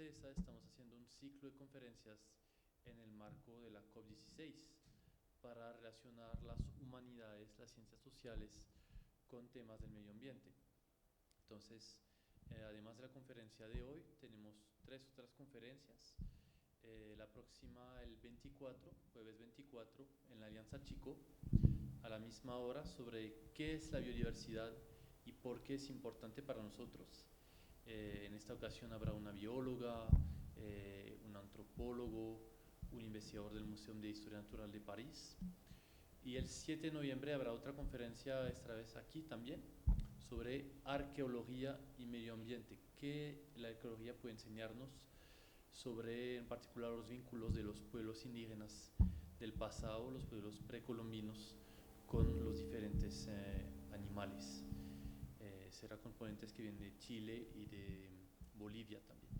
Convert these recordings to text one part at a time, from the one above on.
ESA estamos haciendo un ciclo de conferencias en el marco de la COP16 para relacionar las humanidades, las ciencias sociales con temas del medio ambiente. Entonces, además de la conferencia de hoy, tenemos 3 otras conferencias. La próxima el 24, jueves 24, en la Alianza Chico, a la misma hora, sobre qué es la biodiversidad y por qué es importante para nosotros. En esta ocasión habrá una bióloga, un antropólogo, un investigador del Museo de Historia Natural de París. Y el 7 de noviembre habrá otra conferencia, esta vez aquí también, sobre arqueología y medio ambiente. ¿Qué la arqueología puede enseñarnos sobre, en particular, los vínculos de los pueblos indígenas del pasado, los pueblos precolombinos, con los diferentes animales? Será componentes que vienen de Chile y de Bolivia también.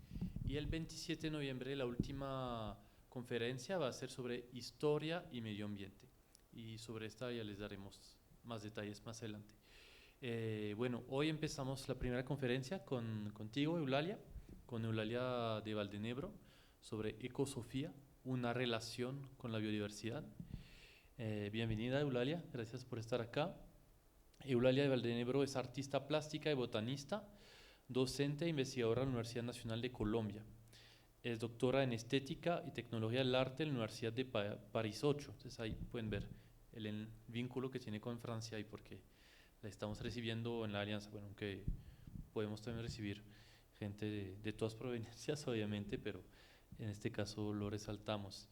Y el 27 de noviembre la última conferencia va a ser sobre historia y medio ambiente. Y sobre esta ya les daremos más detalles más adelante. Bueno, hoy empezamos la primera conferencia contigo, Eulalia, con Eulalia de Valdenebro, sobre ecosofía, una relación con la biodiversidad. Bienvenida, Eulalia, gracias por estar acá. Eulalia de Valdenebro es artista plástica y botanista, docente e investigadora en la Universidad Nacional de Colombia. Es doctora en Estética y Tecnología del Arte en la Universidad de París 8. Entonces ahí pueden ver el vínculo que tiene con Francia y por qué la estamos recibiendo en la alianza. Bueno, aunque podemos también recibir gente de todas proveniencias, obviamente, pero en este caso lo resaltamos.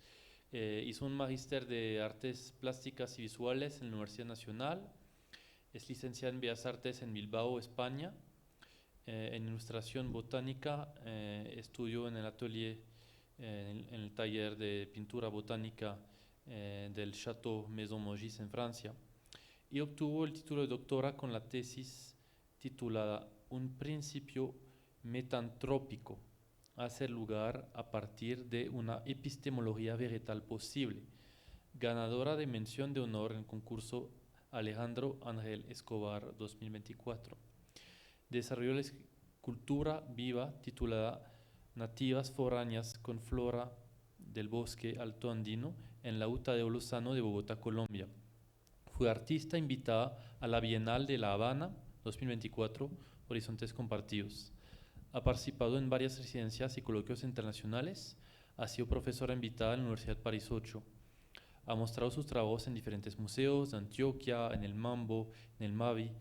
Hizo un magíster de Artes Plásticas y Visuales en la Universidad Nacional. Es licenciada en Bellas Artes en Bilbao, España. En Ilustración Botánica, estudió en el atelier, en el taller de pintura botánica del Château Maison Mogis en Francia, y obtuvo el título de doctora con la tesis titulada Un principio metantrópico, hacer lugar a partir de una epistemología vegetal posible, ganadora de mención de honor en el concurso Alejandro Ángel Escobar 2024. Desarrolló la escultura viva titulada Nativas foráneas con flora del bosque alto andino en la UTA de Olozano de Bogotá, Colombia. Fue artista invitada a la Bienal de La Habana 2024, Horizontes Compartidos. Ha participado en varias residencias y coloquios internacionales. Ha sido profesora invitada en la Universidad París 8. Ha mostrado sus trabajos en diferentes museos de Antioquia, en el Mambo, en el Mavi,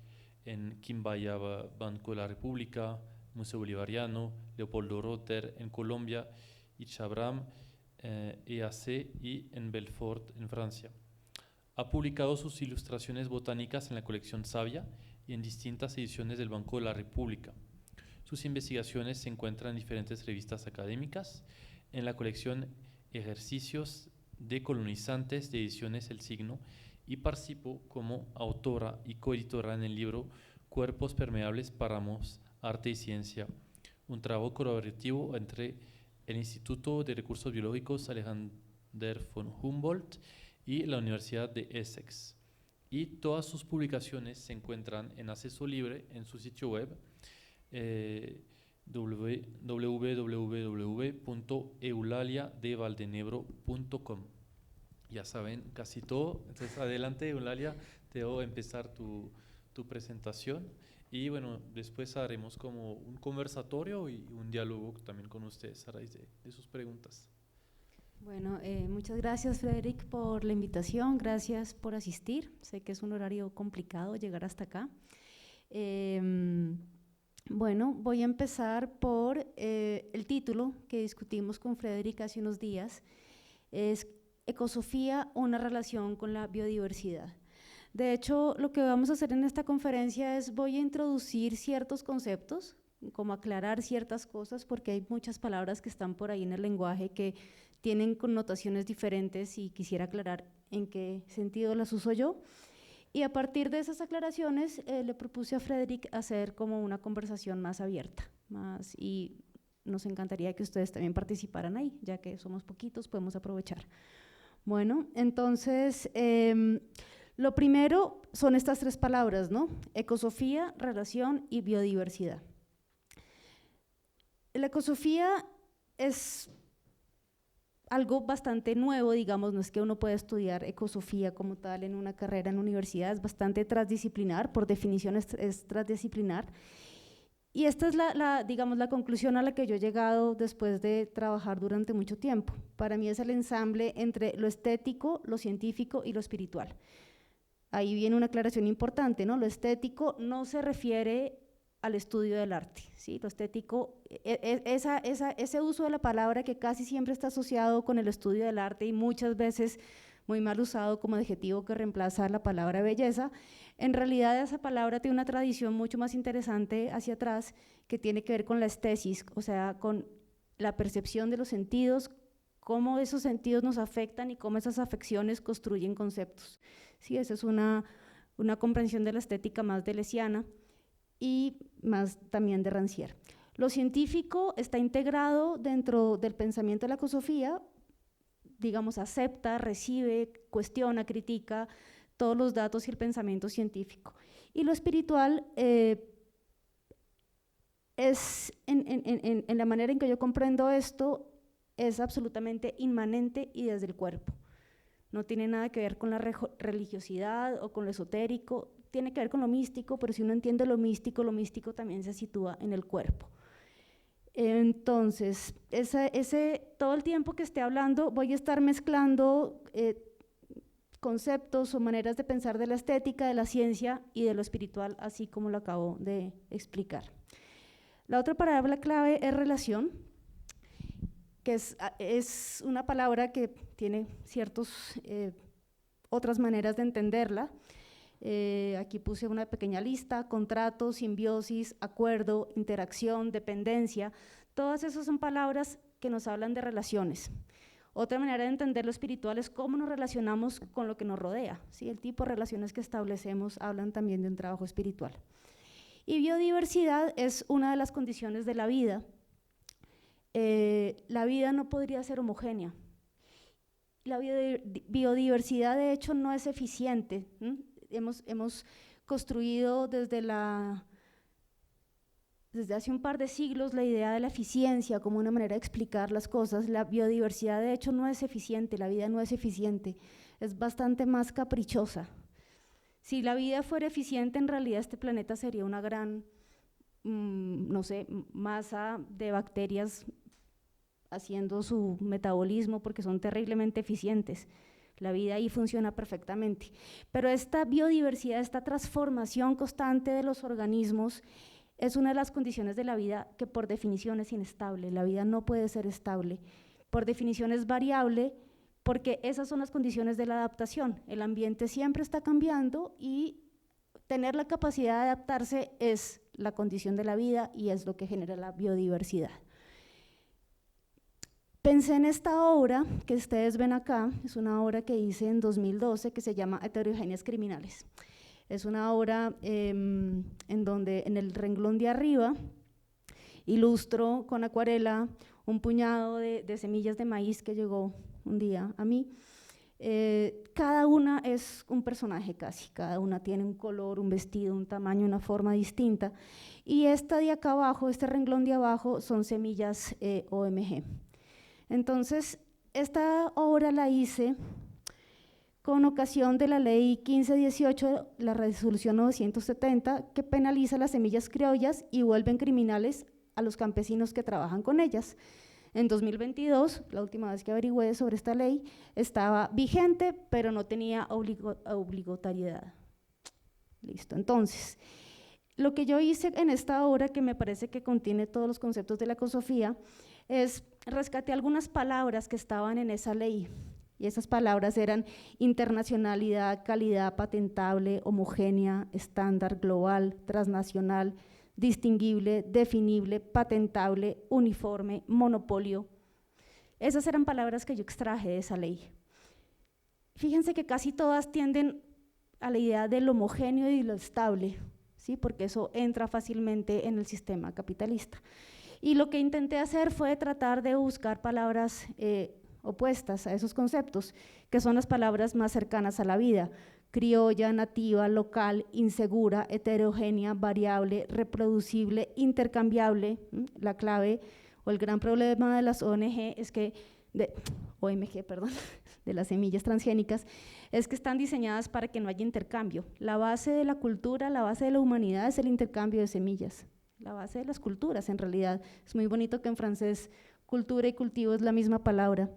en Quimbaya, Banco de la República, Museo Bolivariano, Leopoldo Rotter en Colombia, y Chabram, EAC, y en Belfort en Francia. Ha publicado sus ilustraciones botánicas en la colección Savia y en distintas ediciones del Banco de la República. Sus investigaciones se encuentran en diferentes revistas académicas, en la colección Ejercicios Decolonizantes de Ediciones El Signo, y participó como autora y coeditora en el libro Cuerpos Permeables, Páramos, Arte y Ciencia, un trabajo colaborativo entre el Instituto de Recursos Biológicos Alexander von Humboldt y la Universidad de Essex. Y todas sus publicaciones se encuentran en acceso libre en su sitio web www.eulaliadevaldenebro.com. Ya saben casi todo. Entonces adelante, Eulalia, te debo empezar tu presentación, y bueno, después haremos como un conversatorio y un diálogo también con ustedes a raíz de sus preguntas. Bueno, muchas gracias, Frederic, por la invitación, gracias por asistir. Sé que es un horario complicado llegar hasta acá. Bueno, voy a empezar por el título que discutimos con Frederic hace unos días, es Ecosofía, una relación con la biodiversidad. De hecho, lo que vamos a hacer en esta conferencia es voy a introducir ciertos conceptos, como aclarar ciertas cosas, porque hay muchas palabras que están por ahí en el lenguaje que tienen connotaciones diferentes y quisiera aclarar en qué sentido las uso yo. Y a partir de esas aclaraciones le propuse a Frederic hacer como una conversación más abierta, y nos encantaría que ustedes también participaran ahí, ya que somos poquitos, podemos aprovechar. Bueno, entonces, lo primero son estas 3 palabras, ¿no? Ecosofía, relación y biodiversidad. La ecosofía es algo bastante nuevo, digamos, no es que uno pueda estudiar ecosofía como tal en una carrera en universidad, es bastante transdisciplinar, por definición es transdisciplinar. Y esta es digamos, la conclusión a la que yo he llegado después de trabajar durante mucho tiempo. Para mí es el ensamble entre lo estético, lo científico y lo espiritual. Ahí viene una aclaración importante, ¿no? Lo estético no se refiere al estudio del arte, ¿sí? Lo estético, ese uso de la palabra que casi siempre está asociado con el estudio del arte y muchas veces muy mal usado como adjetivo que reemplaza la palabra belleza, en realidad esa palabra tiene una tradición mucho más interesante hacia atrás que tiene que ver con la estesis, o sea, con la percepción de los sentidos, cómo esos sentidos nos afectan y cómo esas afecciones construyen conceptos. Sí, esa es una comprensión de la estética más deleuziana y más también de Rancière. Lo científico está integrado dentro del pensamiento de la ecosofía, digamos, acepta, recibe, cuestiona, critica todos los datos y el pensamiento científico. Y lo espiritual es, en la manera en que yo comprendo esto, es absolutamente inmanente y desde el cuerpo. No tiene nada que ver con la religiosidad o con lo esotérico, tiene que ver con lo místico, pero si uno entiende lo místico también se sitúa en el cuerpo. Entonces, todo el tiempo que esté hablando voy a estar mezclando conceptos o maneras de pensar de la estética, de la ciencia y de lo espiritual, así como lo acabo de explicar. La otra palabra clave es relación, que es una palabra que tiene otras maneras de entenderla. Aquí puse una pequeña lista: contrato, simbiosis, acuerdo, interacción, dependencia. Todas esas son palabras que nos hablan de relaciones. Otra manera de entender lo espiritual es cómo nos relacionamos con lo que nos rodea, ¿sí? El tipo de relaciones que establecemos hablan también de un trabajo espiritual. Y biodiversidad es una de las condiciones de la vida. La vida no podría ser homogénea. La biodiversidad, de hecho, no es eficiente. Hemos construido desde hace un par de siglos la idea de la eficiencia como una manera de explicar las cosas. La biodiversidad, de hecho, no es eficiente, la vida no es eficiente, es bastante más caprichosa. Si la vida fuera eficiente, en realidad este planeta sería una gran, no sé, masa de bacterias haciendo su metabolismo porque son terriblemente eficientes. La vida ahí funciona perfectamente. Pero esta biodiversidad, esta transformación constante de los organismos es una de las condiciones de la vida que por definición es inestable. La vida no puede ser estable. Por definición es variable porque esas son las condiciones de la adaptación. El ambiente siempre está cambiando y tener la capacidad de adaptarse es la condición de la vida y es lo que genera la biodiversidad. Pensé en esta obra que ustedes ven acá, es una obra que hice en 2012 que se llama Heterogéneas Criminales. Es una obra en donde en el renglón de arriba ilustro con acuarela un puñado de semillas de maíz que llegó un día a mí. Cada una es un personaje casi, cada una tiene un color, un vestido, un tamaño, una forma distinta. Y esta de acá abajo, este renglón de abajo, son semillas OMG. Entonces, esta obra la hice con ocasión de la ley 1518, la resolución 970, que penaliza las semillas criollas y vuelven criminales a los campesinos que trabajan con ellas. En 2022, la última vez que averigüé sobre esta ley, estaba vigente, pero no tenía obligatoriedad. Listo, entonces, lo que yo hice en esta obra, que me parece que contiene todos los conceptos de la ecosofía, es rescaté algunas palabras que estaban en esa ley, y esas palabras eran internacionalidad, calidad, patentable, homogénea, estándar, global, transnacional, distinguible, definible, patentable, uniforme, monopolio. Esas eran palabras que yo extraje de esa ley. Fíjense que casi todas tienden a la idea del homogéneo y lo estable, ¿sí? Porque eso entra fácilmente en el sistema capitalista. Y lo que intenté hacer fue tratar de buscar palabras opuestas a esos conceptos, que son las palabras más cercanas a la vida: criolla, nativa, local, insegura, heterogénea, variable, reproducible, intercambiable. La clave o el gran problema de las ONG es que, OMG, perdón, de las semillas transgénicas, es que están diseñadas para que no haya intercambio. La base de la cultura, la base de la humanidad es el intercambio de semillas, la base de las culturas en realidad. Es muy bonito que en francés cultura y cultivo es la misma palabra.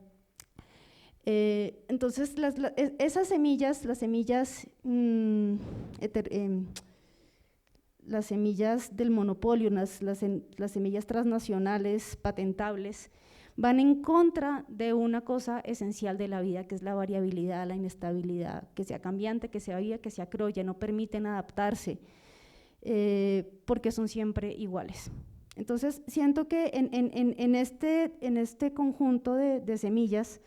Entonces, esas semillas, las semillas del monopolio, las semillas transnacionales patentables, van en contra de una cosa esencial de la vida, que es la variabilidad, la inestabilidad, que sea cambiante, que sea viva, que sea croya, no permiten adaptarse, porque son siempre iguales. Entonces, siento que en este conjunto de semillas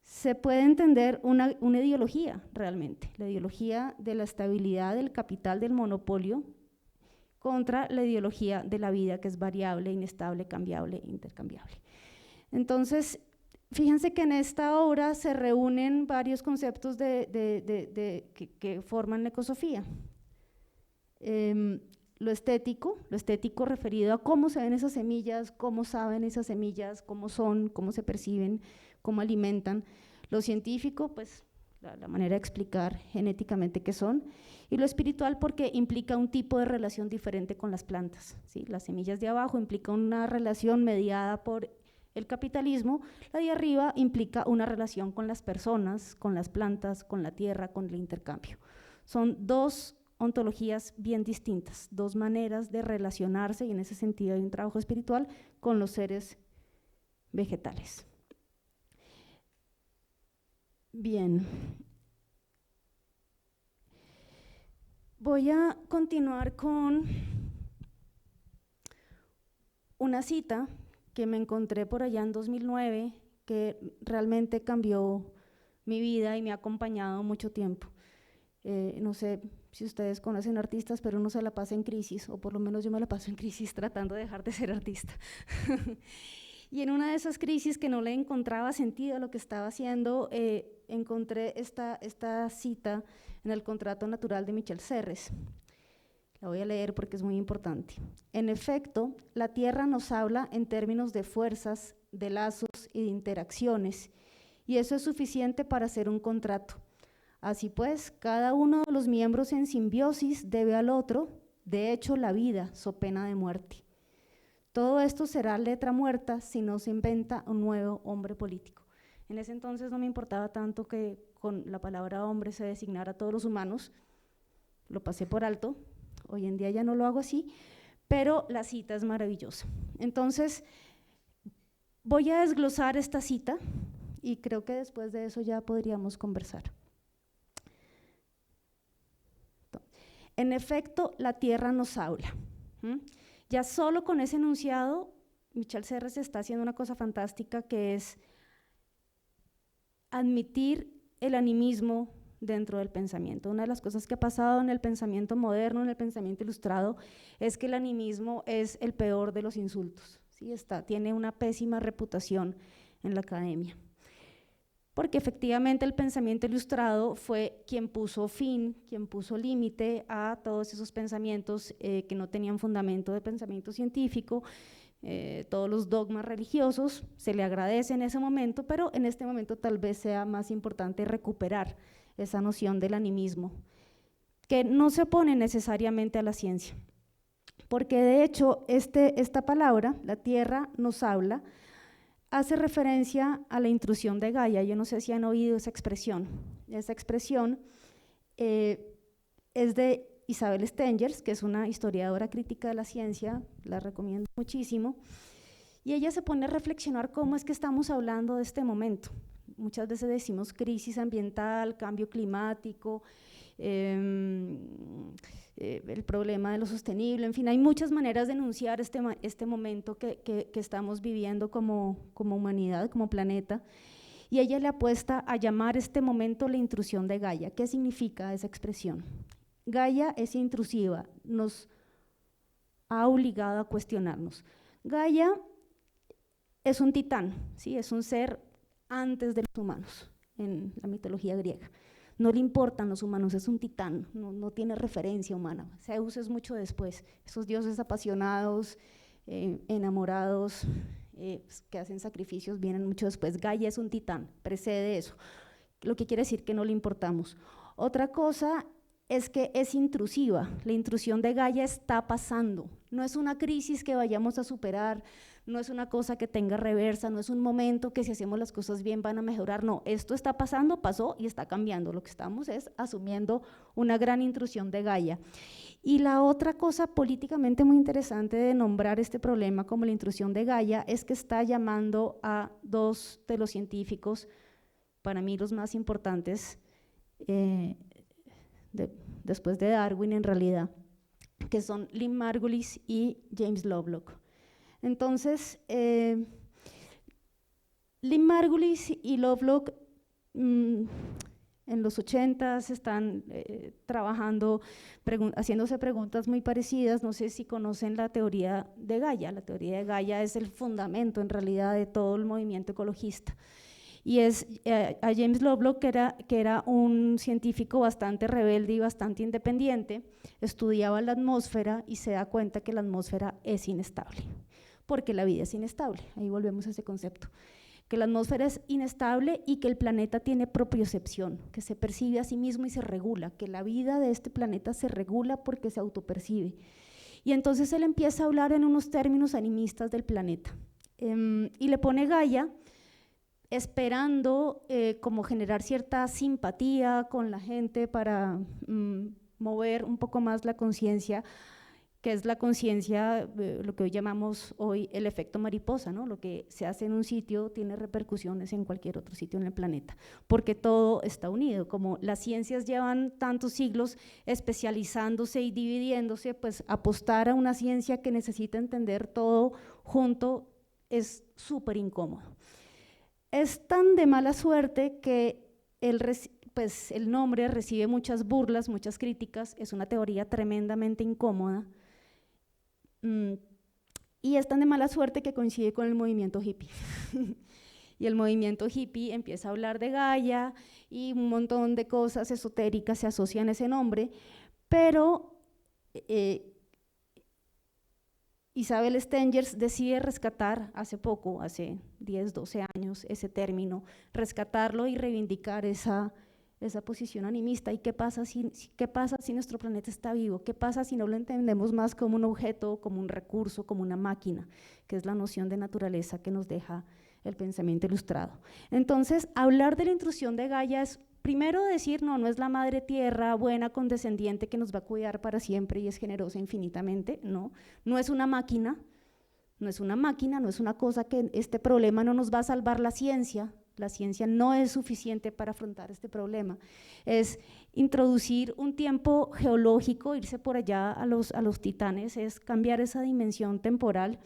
se puede entender una ideología realmente, la ideología de la estabilidad del capital del monopolio contra la ideología de la vida, que es variable, inestable, cambiable, intercambiable. Entonces, fíjense que en esta obra se reúnen varios conceptos que forman la ecosofía. Lo estético referido a cómo se ven esas semillas, cómo saben esas semillas, cómo son, cómo se perciben, cómo alimentan. Lo científico, pues la manera de explicar genéticamente qué son, y lo espiritual porque implica un tipo de relación diferente con las plantas, ¿sí? Las semillas de abajo implican una relación mediada por el capitalismo, la de arriba implica una relación con las personas, con las plantas, con la tierra, con el intercambio. Son dos ontologías bien distintas, dos maneras de relacionarse, y en ese sentido hay un trabajo espiritual con los seres vegetales. Bien, voy a continuar con una cita que me encontré por allá en 2009, que realmente cambió mi vida y me ha acompañado mucho tiempo. No sé si ustedes conocen artistas, pero uno se la pasa en crisis, o por lo menos yo me la paso en crisis tratando de dejar de ser artista. Y en una de esas crisis que no le encontraba sentido a lo que estaba haciendo, encontré esta cita en el Contrato Natural de Michel Serres. La voy a leer porque es muy importante. En efecto, la Tierra nos habla en términos de fuerzas, de lazos y de interacciones, y eso es suficiente para hacer un contrato. Así pues, cada uno de los miembros en simbiosis debe al otro, de hecho, la vida, so pena de muerte. Todo esto será letra muerta si no se inventa un nuevo hombre político. En ese entonces no me importaba tanto que con la palabra hombre se designara a todos los humanos, lo pasé por alto, hoy en día ya no lo hago así, pero la cita es maravillosa. Entonces, voy a desglosar esta cita y creo que después de eso ya podríamos conversar. En efecto, la tierra nos habla. Ya solo con ese enunciado, Michel Serres está haciendo una cosa fantástica, que es admitir el animismo dentro del pensamiento. Una de las cosas que ha pasado en el pensamiento moderno, en el pensamiento ilustrado, es que el animismo es el peor de los insultos, ¿sí? Tiene una pésima reputación en la academia. Porque efectivamente el pensamiento ilustrado fue quien puso fin, quien puso límite a todos esos pensamientos que no tenían fundamento de pensamiento científico, todos los dogmas religiosos. Se le agradece en ese momento, pero en este momento tal vez sea más importante recuperar esa noción del animismo, que no se opone necesariamente a la ciencia, porque de hecho esta palabra, la tierra nos habla, hace referencia a la intrusión de Gaia. Yo no sé si han oído esa expresión. Esa expresión es de Isabel Stengers, que es una historiadora crítica de la ciencia, la recomiendo muchísimo, y ella se pone a reflexionar cómo es que estamos hablando de este momento. Muchas veces decimos crisis ambiental, cambio climático, el problema de lo sostenible, en fin, hay muchas maneras de enunciar este momento que estamos viviendo como humanidad, como planeta, y ella le apuesta a llamar este momento la intrusión de Gaia. ¿Qué significa esa expresión? Gaia es intrusiva, nos ha obligado a cuestionarnos. Gaia es un titán, ¿sí? Es un ser antes de los humanos en la mitología griega. No le importan los humanos, es un titán, no tiene referencia humana. Zeus es mucho después, esos dioses apasionados, enamorados, que hacen sacrificios, vienen mucho después. Gaia es un titán, precede eso, lo que quiere decir que no le importamos. Otra cosa es que es intrusiva, la intrusión de Gaia está pasando, no es una crisis que vayamos a superar, no es una cosa que tenga reversa, no es un momento que si hacemos las cosas bien van a mejorar, no, esto está pasando, pasó y está cambiando, lo que estamos es asumiendo una gran intrusión de Gaia. Y la otra cosa políticamente muy interesante de nombrar este problema como la intrusión de Gaia es que está llamando a dos de los científicos, para mí los más importantes, después de Darwin en realidad, que son Lynn Margulis y James Lovelock. Entonces, Lynn Margulis y Lovelock en los 80s están trabajando, haciéndose preguntas muy parecidas. No sé si conocen la teoría de Gaia. La teoría de Gaia es el fundamento en realidad de todo el movimiento ecologista. Y es a James Lovelock, que era un científico bastante rebelde y bastante independiente, estudiaba la atmósfera y se da cuenta que la atmósfera es inestable, porque la vida es inestable, ahí volvemos a ese concepto, que la atmósfera es inestable y que el planeta tiene propiocepción, que se percibe a sí mismo y se regula, que la vida de este planeta se regula porque se autopercibe. Y entonces él empieza a hablar en unos términos animistas del planeta, y le pone Gaia, esperando como generar cierta simpatía con la gente para mover un poco más la conciencia, que es la conciencia, lo que hoy llamamos hoy el efecto mariposa, ¿no? Lo que se hace en un sitio tiene repercusiones en cualquier otro sitio en el planeta, porque todo está unido. Como las ciencias llevan tantos siglos especializándose y dividiéndose, pues apostar a una ciencia que necesita entender todo junto es súper incómodo. Es tan de mala suerte que el nombre recibe muchas burlas, muchas críticas, es una teoría tremendamente incómoda, y es tan de mala suerte que coincide con el movimiento hippie. Y el movimiento hippie empieza a hablar de Gaia y un montón de cosas esotéricas se asocian a ese nombre, pero Isabel Stengers decide rescatar hace poco, hace 10, 12 años, ese término, rescatarlo y reivindicar esa posición animista. ¿Y qué pasa si nuestro planeta está vivo? ¿Qué pasa si no lo entendemos más como un objeto, como un recurso, como una máquina, que es la noción de naturaleza que nos deja el pensamiento ilustrado? Entonces, hablar de la intrusión de Gaia es primero decir, no es la madre tierra buena, condescendiente, que nos va a cuidar para siempre y es generosa infinitamente, no es una máquina, no es una cosa que este problema no nos va a salvar la ciencia no es suficiente para afrontar este problema, es introducir un tiempo geológico, irse por allá a los titanes, es cambiar esa dimensión temporal.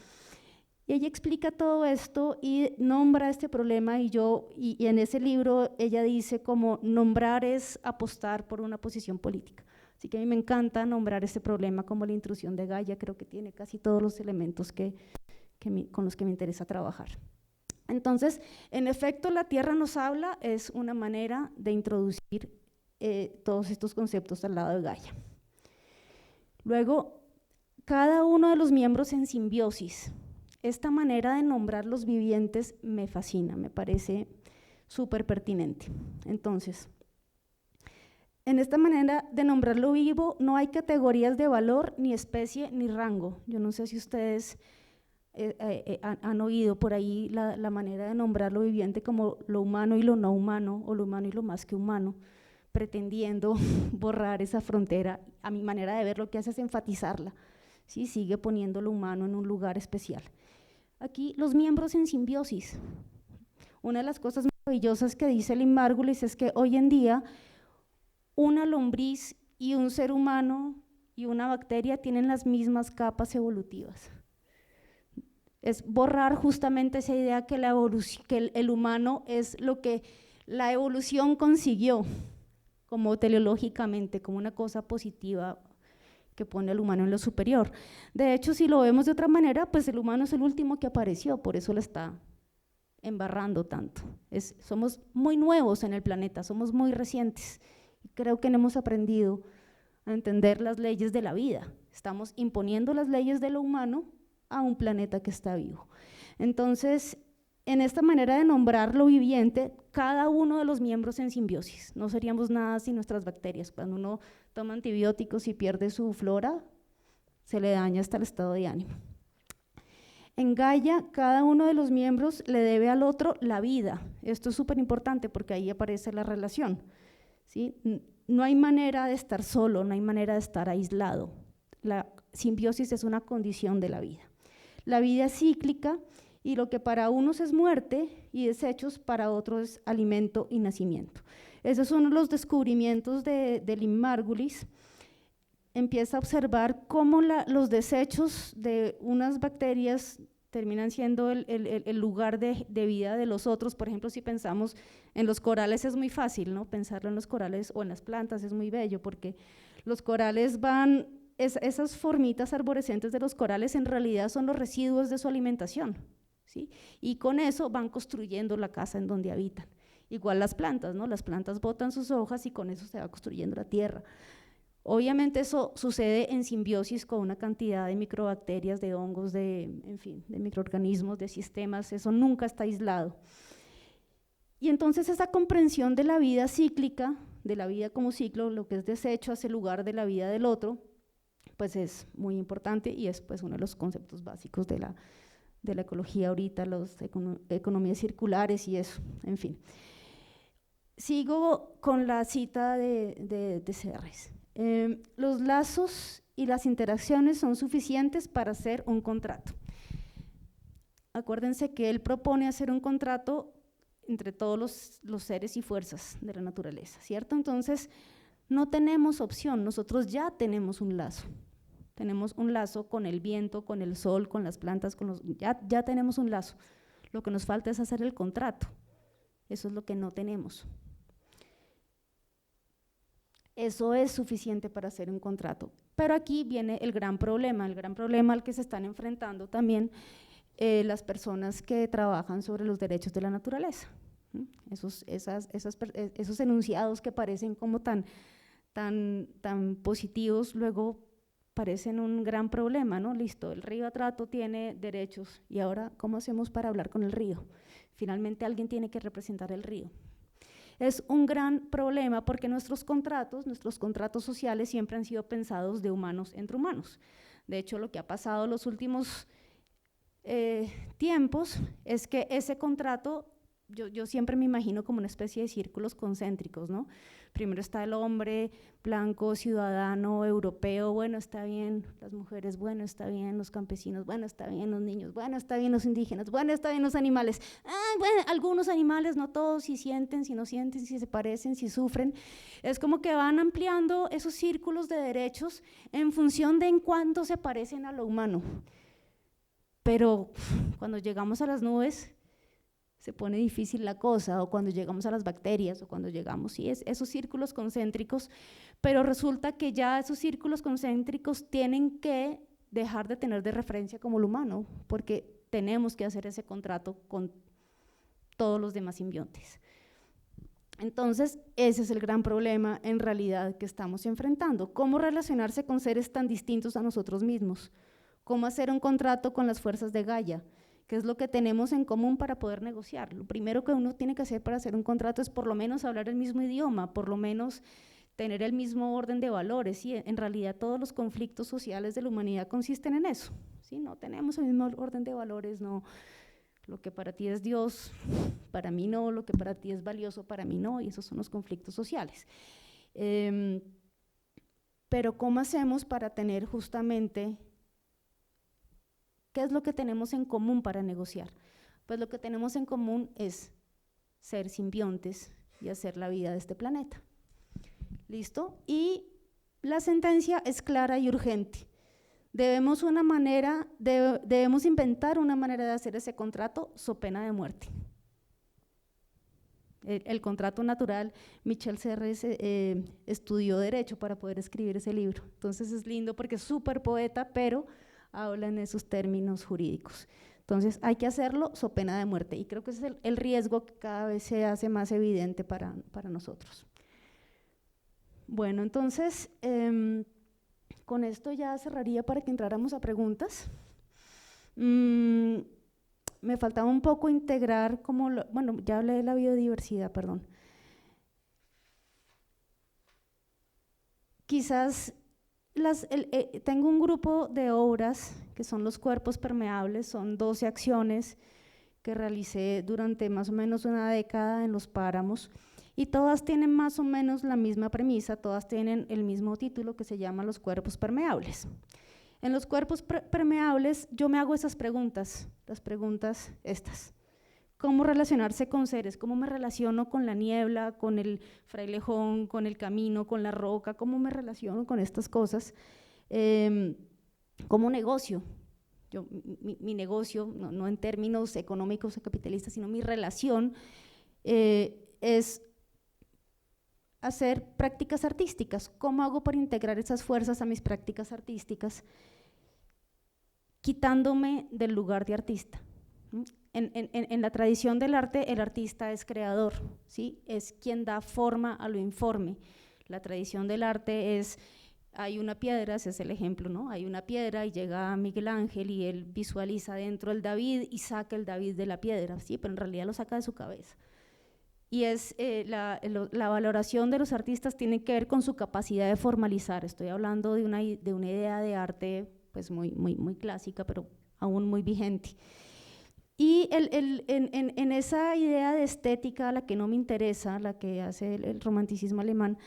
Y ella explica todo esto y nombra este problema y en ese libro ella dice como nombrar es apostar por una posición política. Así que a mí me encanta nombrar este problema como la intrusión de Gaia, creo que tiene casi todos los elementos con los que me interesa trabajar. Entonces, en efecto, la Tierra nos habla es una manera de introducir todos estos conceptos al lado de Gaia. Luego, cada uno de los miembros en simbiosis. Esta manera de nombrar los vivientes me fascina, me parece súper pertinente. Entonces, en esta manera de nombrar lo vivo no hay categorías de valor, ni especie, ni rango. Yo no sé si ustedes han oído por ahí la manera de nombrar lo viviente como lo humano y lo no humano, o lo humano y lo más que humano, pretendiendo borrar esa frontera. A mi manera de ver lo que hace es enfatizarla, ¿sí? Sigue poniendo lo humano en un lugar especial. Aquí los miembros en simbiosis. Una de las cosas maravillosas que dice Lynn Margulis es que hoy en día una lombriz y un ser humano y una bacteria tienen las mismas capas evolutivas. Es borrar justamente esa idea que el humano es lo que la evolución consiguió, como teleológicamente, como una cosa positiva que pone al humano en lo superior. De hecho, si lo vemos de otra manera, pues el humano es el último que apareció, por eso lo está embarrando tanto. Somos muy nuevos en el planeta, somos muy recientes, y creo que no hemos aprendido a entender las leyes de la vida. Estamos imponiendo las leyes de lo humano a un planeta que está vivo. Entonces, en esta manera de nombrar lo viviente, cada uno de los miembros en simbiosis, no seríamos nada sin nuestras bacterias. Cuando uno toma antibióticos y pierde su flora, se le daña hasta el estado de ánimo. En Gaia, cada uno de los miembros le debe al otro la vida. Esto es súper importante porque ahí aparece la relación, ¿sí? No hay manera de estar solo, no hay manera de estar aislado. La simbiosis es una condición de la vida. La vida es cíclica y lo que para unos es muerte y desechos, para otros es alimento y nacimiento. Esos son los descubrimientos de Lynn Margulis. Empieza a observar cómo los desechos de unas bacterias terminan siendo el lugar de vida de los otros. Por ejemplo, si pensamos en los corales es muy fácil, ¿no? Pensarlo en los corales o en las plantas es muy bello porque los corales esas formitas arborescentes de los corales en realidad son los residuos de su alimentación, ¿sí? Y con eso van construyendo la casa en donde habitan. Igual las plantas, ¿no? Las plantas botan sus hojas y con eso se va construyendo la tierra. Obviamente eso sucede en simbiosis con una cantidad de microbacterias, de hongos, en fin, de microorganismos, de sistemas, eso nunca está aislado. Y entonces esa comprensión de la vida cíclica, de la vida como ciclo, lo que es desecho hace lugar de la vida del otro, pues es muy importante y es pues uno de los conceptos básicos de la ecología ahorita, las economías circulares y eso, en fin. Sigo con la cita de Serres. Los lazos y las interacciones son suficientes para hacer un contrato. Acuérdense que él propone hacer un contrato entre todos los seres y fuerzas de la naturaleza, ¿cierto? Entonces, no tenemos opción, nosotros ya tenemos un lazo. Tenemos un lazo con el viento, con el sol, con las plantas, ya tenemos un lazo. Lo que nos falta es hacer el contrato. Eso es lo que no tenemos. Eso es suficiente para hacer un contrato. Pero aquí viene el gran problema al que se están enfrentando también las personas que trabajan sobre los derechos de la naturaleza. Esos enunciados que parecen como tan positivos, luego parecen un gran problema, ¿no? Listo, el río Atrato tiene derechos y ahora, ¿cómo hacemos para hablar con el río? Finalmente alguien tiene que representar el río. Es un gran problema porque nuestros contratos sociales siempre han sido pensados de humanos entre humanos. De hecho, lo que ha pasado los últimos tiempos es que ese contrato, yo siempre me imagino como una especie de círculos concéntricos, ¿no? Primero está el hombre blanco, ciudadano, europeo, bueno, está bien, las mujeres, bueno, está bien, los campesinos, bueno, está bien, los niños, bueno, está bien, los indígenas, bueno, está bien, los animales. Bueno, algunos animales, no todos, si sienten, si no sienten, si se parecen, si sufren. Es como que van ampliando esos círculos de derechos en función de en cuánto se parecen a lo humano. Pero cuando llegamos a las nubes, se pone difícil la cosa, o cuando llegamos a las bacterias, o cuando llegamos, sí, esos círculos concéntricos, pero resulta que ya esos círculos concéntricos tienen que dejar de tener de referencia como lo humano, porque tenemos que hacer ese contrato con todos los demás simbiontes. Entonces, ese es el gran problema en realidad que estamos enfrentando. ¿Cómo relacionarse con seres tan distintos a nosotros mismos? ¿Cómo hacer un contrato con las fuerzas de Gaia? ¿Qué es lo que tenemos en común para poder negociar? Lo primero que uno tiene que hacer para hacer un contrato es por lo menos hablar el mismo idioma, por lo menos tener el mismo orden de valores. ¿Sí? En realidad todos los conflictos sociales de la humanidad consisten en eso. ¿Sí? No tenemos el mismo orden de valores, no. Lo que para ti es Dios, para mí no, lo que para ti es valioso, para mí no, y esos son los conflictos sociales. Pero ¿cómo hacemos para tener justamente… ¿Qué es lo que tenemos en común para negociar? Pues lo que tenemos en común es ser simbiontes y hacer la vida de este planeta. ¿Listo? Y la sentencia es clara y urgente. Debemos inventar una manera de hacer ese contrato so pena de muerte. El contrato natural, Michel Serres estudió Derecho para poder escribir ese libro. Entonces es lindo porque es súper poeta, pero habla en esos términos jurídicos. Entonces hay que hacerlo so pena de muerte y creo que ese es el riesgo que cada vez se hace más evidente para nosotros. Bueno, entonces con esto ya cerraría para que entráramos a preguntas. Me faltaba un poco integrar bueno, ya hablé de la biodiversidad, perdón. Quizás tengo un grupo de obras que son los cuerpos permeables, son 12 acciones que realicé durante más o menos una década en los páramos, y todas tienen más o menos la misma premisa, todas tienen el mismo título que se llama los cuerpos permeables. En los cuerpos permeables yo me hago esas preguntas, las preguntas estas. ¿Cómo relacionarse con seres? ¿Cómo me relaciono con la niebla, con el frailejón, con el camino, con la roca? ¿Cómo me relaciono con estas cosas? ¿Cómo negocio? Mi negocio, no en términos económicos o capitalistas, sino mi relación es hacer prácticas artísticas. ¿Cómo hago para integrar esas fuerzas a mis prácticas artísticas, quitándome del lugar de artista? En la tradición del arte, el artista es creador, ¿sí? Es quien da forma a lo informe. La tradición del arte es, hay una piedra, ese es el ejemplo, ¿no? Hay una piedra y llega Miguel Ángel y él visualiza dentro el David y saca el David de la piedra, ¿sí? Pero en realidad lo saca de su cabeza. Y la valoración de los artistas tiene que ver con su capacidad de formalizar. Estoy hablando de una idea de arte pues muy clásica, pero aún muy vigente. Y en esa idea de estética, la que no me interesa, la que hace el romanticismo alemán,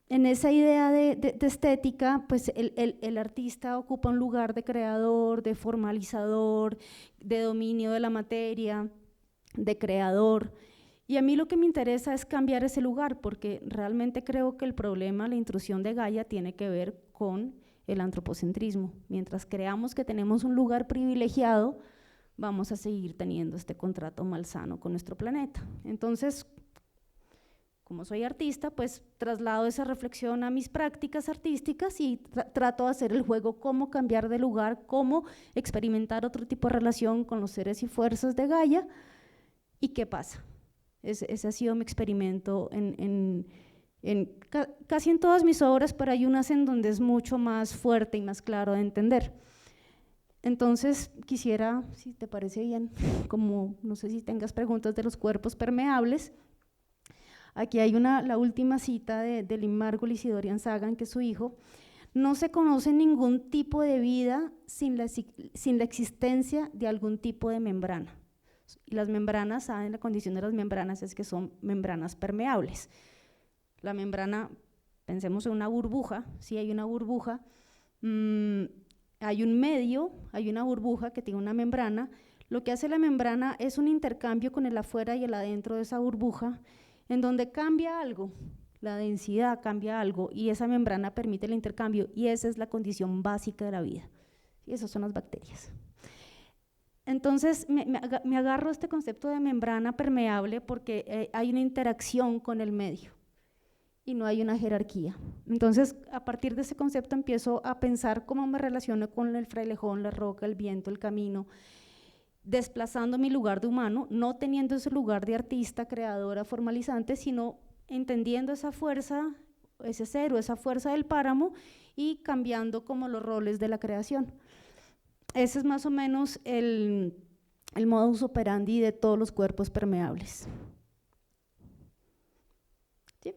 en esa idea de estética, pues el artista ocupa un lugar de creador, de formalizador, de dominio de la materia, de creador. Y a mí lo que me interesa es cambiar ese lugar, porque realmente creo que el problema, la intrusión de Gaia, tiene que ver con el antropocentrismo. Mientras creamos que tenemos un lugar privilegiado, vamos a seguir teniendo este contrato malsano con nuestro planeta. Entonces, como soy artista, pues traslado esa reflexión a mis prácticas artísticas y trato de hacer el juego, cómo cambiar de lugar, cómo experimentar otro tipo de relación con los seres y fuerzas de Gaia. ¿Y qué pasa? Ese ha sido mi experimento casi en todas mis obras, pero hay unas en donde es mucho más fuerte y más claro de entender. Entonces quisiera, si te parece bien, como no sé si tengas preguntas de los cuerpos permeables. Aquí hay la última cita de Lynn Margulis y Dorian Sagan, que es su hijo. No se conoce ningún tipo de vida sin la existencia de algún tipo de membrana. Y las membranas, saben, la condición de las membranas es que son membranas permeables. La membrana, pensemos en una burbuja, si hay una burbuja, hay un medio, hay una burbuja que tiene una membrana. Lo que hace la membrana es un intercambio con el afuera y el adentro de esa burbuja, en donde cambia algo, la densidad cambia algo, y esa membrana permite el intercambio, y esa es la condición básica de la vida. Y esas son las bacterias. Entonces me agarro a este concepto de membrana permeable porque hay una interacción con el medio y no hay una jerarquía. Entonces, a partir de ese concepto empiezo a pensar cómo me relaciono con el frailejón, la roca, el viento, el camino, desplazando mi lugar de humano, no teniendo ese lugar de artista, creadora, formalizante, sino entendiendo esa fuerza, ese cero, esa fuerza del páramo, y cambiando como los roles de la creación. Ese es más o menos el modus operandi de todos los cuerpos permeables. ¿Sí?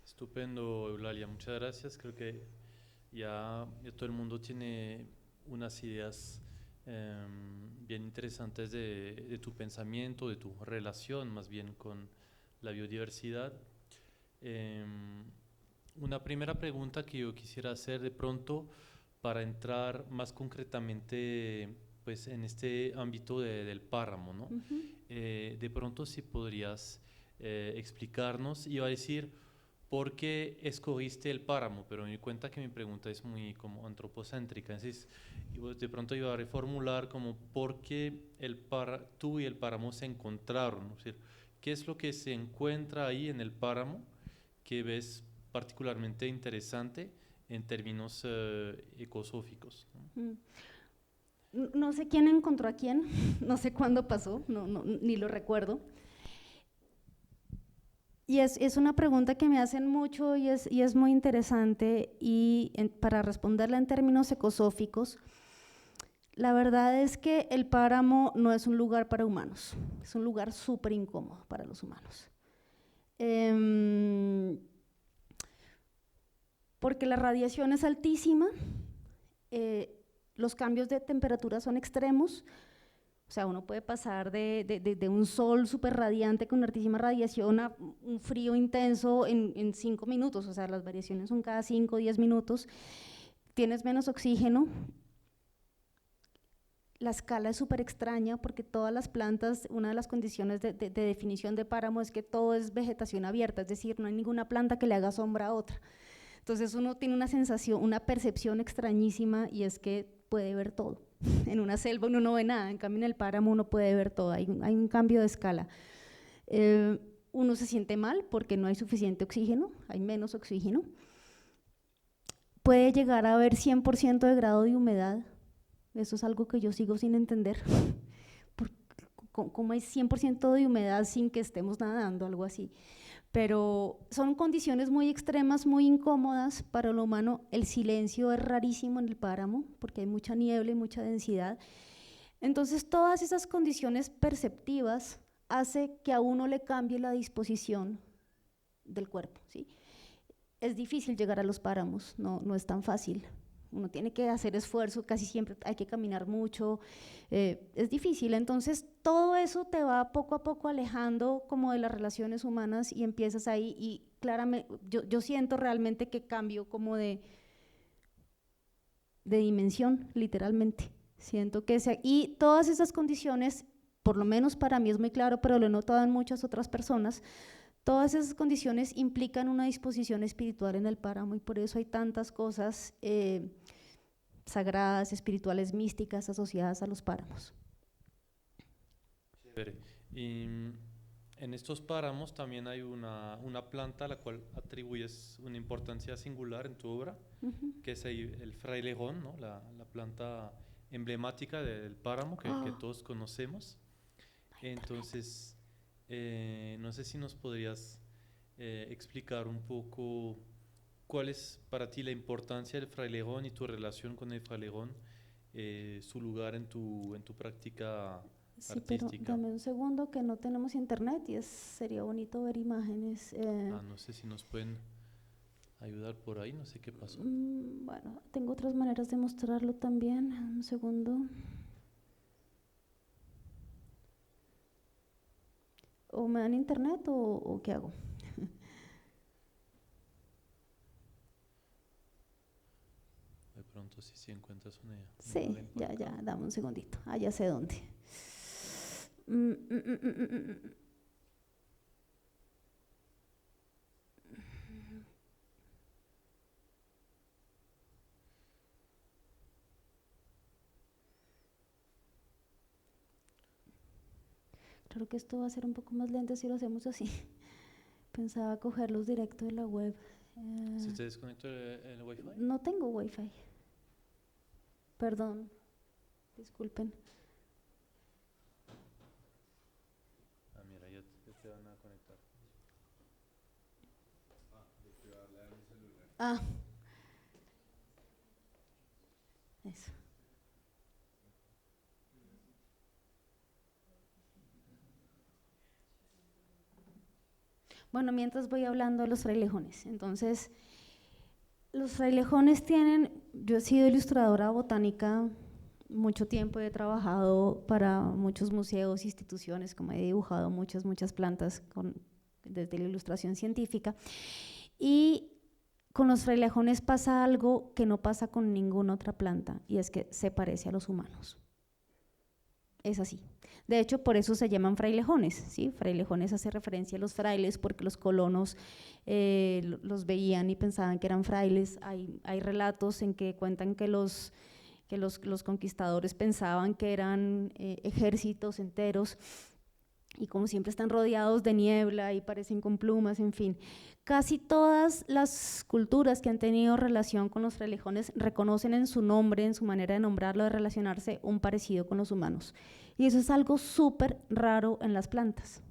Estupendo, Eulalia, muchas gracias. Creo que ya todo el mundo tiene unas ideas bien interesantes de tu pensamiento, de tu relación más bien con la biodiversidad. Una primera pregunta que yo quisiera hacer de pronto, para entrar más concretamente pues, en este ámbito del páramo, ¿no? De pronto si podrías explicarnos, iba a decir, ¿por qué escogiste el páramo? Pero me di cuenta que mi pregunta es muy como antropocéntrica, entonces de pronto iba a reformular como ¿por qué tú y el páramo se encontraron? ¿No? Es decir, ¿qué es lo que se encuentra ahí en el páramo que ves particularmente interesante en términos ecosóficos? No sé quién encontró a quién, no sé cuándo pasó, ni lo recuerdo. Y es una pregunta que me hacen mucho y es muy interesante, y para responderla en términos ecosóficos, La verdad es que el páramo no es un lugar para humanos, es un lugar súper incómodo para los humanos. Porque la radiación es altísima, los cambios de temperatura son extremos, o sea, uno puede pasar de un sol súper radiante con altísima radiación a un frío intenso en 5 minutos, o sea, las variaciones son cada 5 o 10 minutos, tienes menos oxígeno. La escala es súper extraña porque todas las plantas, una de las condiciones de definición de páramo es que todo es vegetación abierta, es decir, no hay ninguna planta que le haga sombra a otra. Entonces uno tiene una sensación, una percepción extrañísima y es que puede ver todo. En una selva uno no ve nada, en cambio en el páramo uno puede ver todo, hay un cambio de escala. Uno se siente mal porque no hay suficiente oxígeno, hay menos oxígeno. Puede llegar a haber 100% de grado de humedad. Eso es algo que yo sigo sin entender. ¿Cómo hay 100% de humedad sin que estemos nadando? Algo así. Pero son condiciones muy extremas, muy incómodas para el humano. El silencio es rarísimo en el páramo porque hay mucha niebla y mucha densidad. Entonces, todas esas condiciones perceptivas hacen que a uno le cambie la disposición del cuerpo, ¿sí? Es difícil llegar a los páramos, no es tan fácil. Uno tiene que hacer esfuerzo, casi siempre hay que caminar mucho, es difícil. Entonces todo eso te va poco a poco alejando como de las relaciones humanas y empiezas ahí y claramente yo siento realmente que cambio como de dimensión, literalmente. Siento que y todas esas condiciones, por lo menos para mí es muy claro, pero lo he notado en muchas otras personas, todas esas condiciones implican una disposición espiritual en el páramo y por eso hay tantas cosas sagradas, espirituales, místicas asociadas a los páramos. Chévere. Y en estos páramos también hay una planta a la cual atribuyes una importancia singular en tu obra, que es el frailejón, ¿no? La planta emblemática del páramo que todos conocemos. Entonces, no sé si nos podrías explicar un poco cuál es para ti la importancia del frailejón y tu relación con el frailejón, su lugar en tu práctica sí, artística. Pero dame un segundo que no tenemos internet y sería bonito ver imágenes. No sé si nos pueden ayudar por ahí, no sé qué pasó. Bueno, tengo otras maneras de mostrarlo también. Un segundo. ¿O me dan internet o qué hago? De pronto si encuentras una sí, ya, dame un segundito. Ya sé dónde. Claro que esto va a ser un poco más lento si lo hacemos así. Pensaba cogerlos directo de la web. ¿Se te desconectó el Wi-Fi? No tengo Wi-Fi. Perdón, disculpen. Mira, ya te van a conectar. Eso. Bueno, mientras voy hablando de los frailejones. Entonces, los frailejones tienen, yo he sido ilustradora botánica mucho tiempo, he trabajado para muchos museos, instituciones, como he dibujado muchas plantas desde la ilustración científica. Y con los frailejones pasa algo que no pasa con ninguna otra planta, y es que se parece a los humanos. Es así. De hecho, por eso se llaman frailejones, ¿sí? Frailejones hace referencia a los frailes porque los colonos los veían y pensaban que eran frailes. Hay relatos en que cuentan que los conquistadores pensaban que eran ejércitos enteros y como siempre están rodeados de niebla y parecen con plumas, en fin. Casi todas las culturas que han tenido relación con los frailejones reconocen en su nombre, en su manera de nombrarlo, de relacionarse, un parecido con los humanos. Y eso es algo súper raro en las plantas.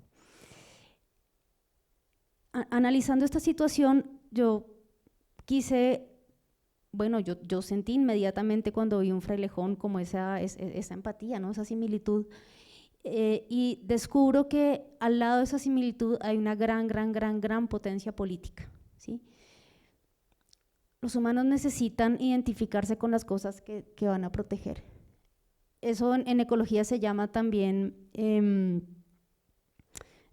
Analizando esta situación, yo quise bueno, yo sentí inmediatamente cuando vi un frailejón como esa empatía, ¿no? Esa similitud. Y descubro que al lado de esa similitud hay una gran potencia política, ¿sí? Los humanos necesitan identificarse con las cosas que van a proteger. Eso en ecología se llama también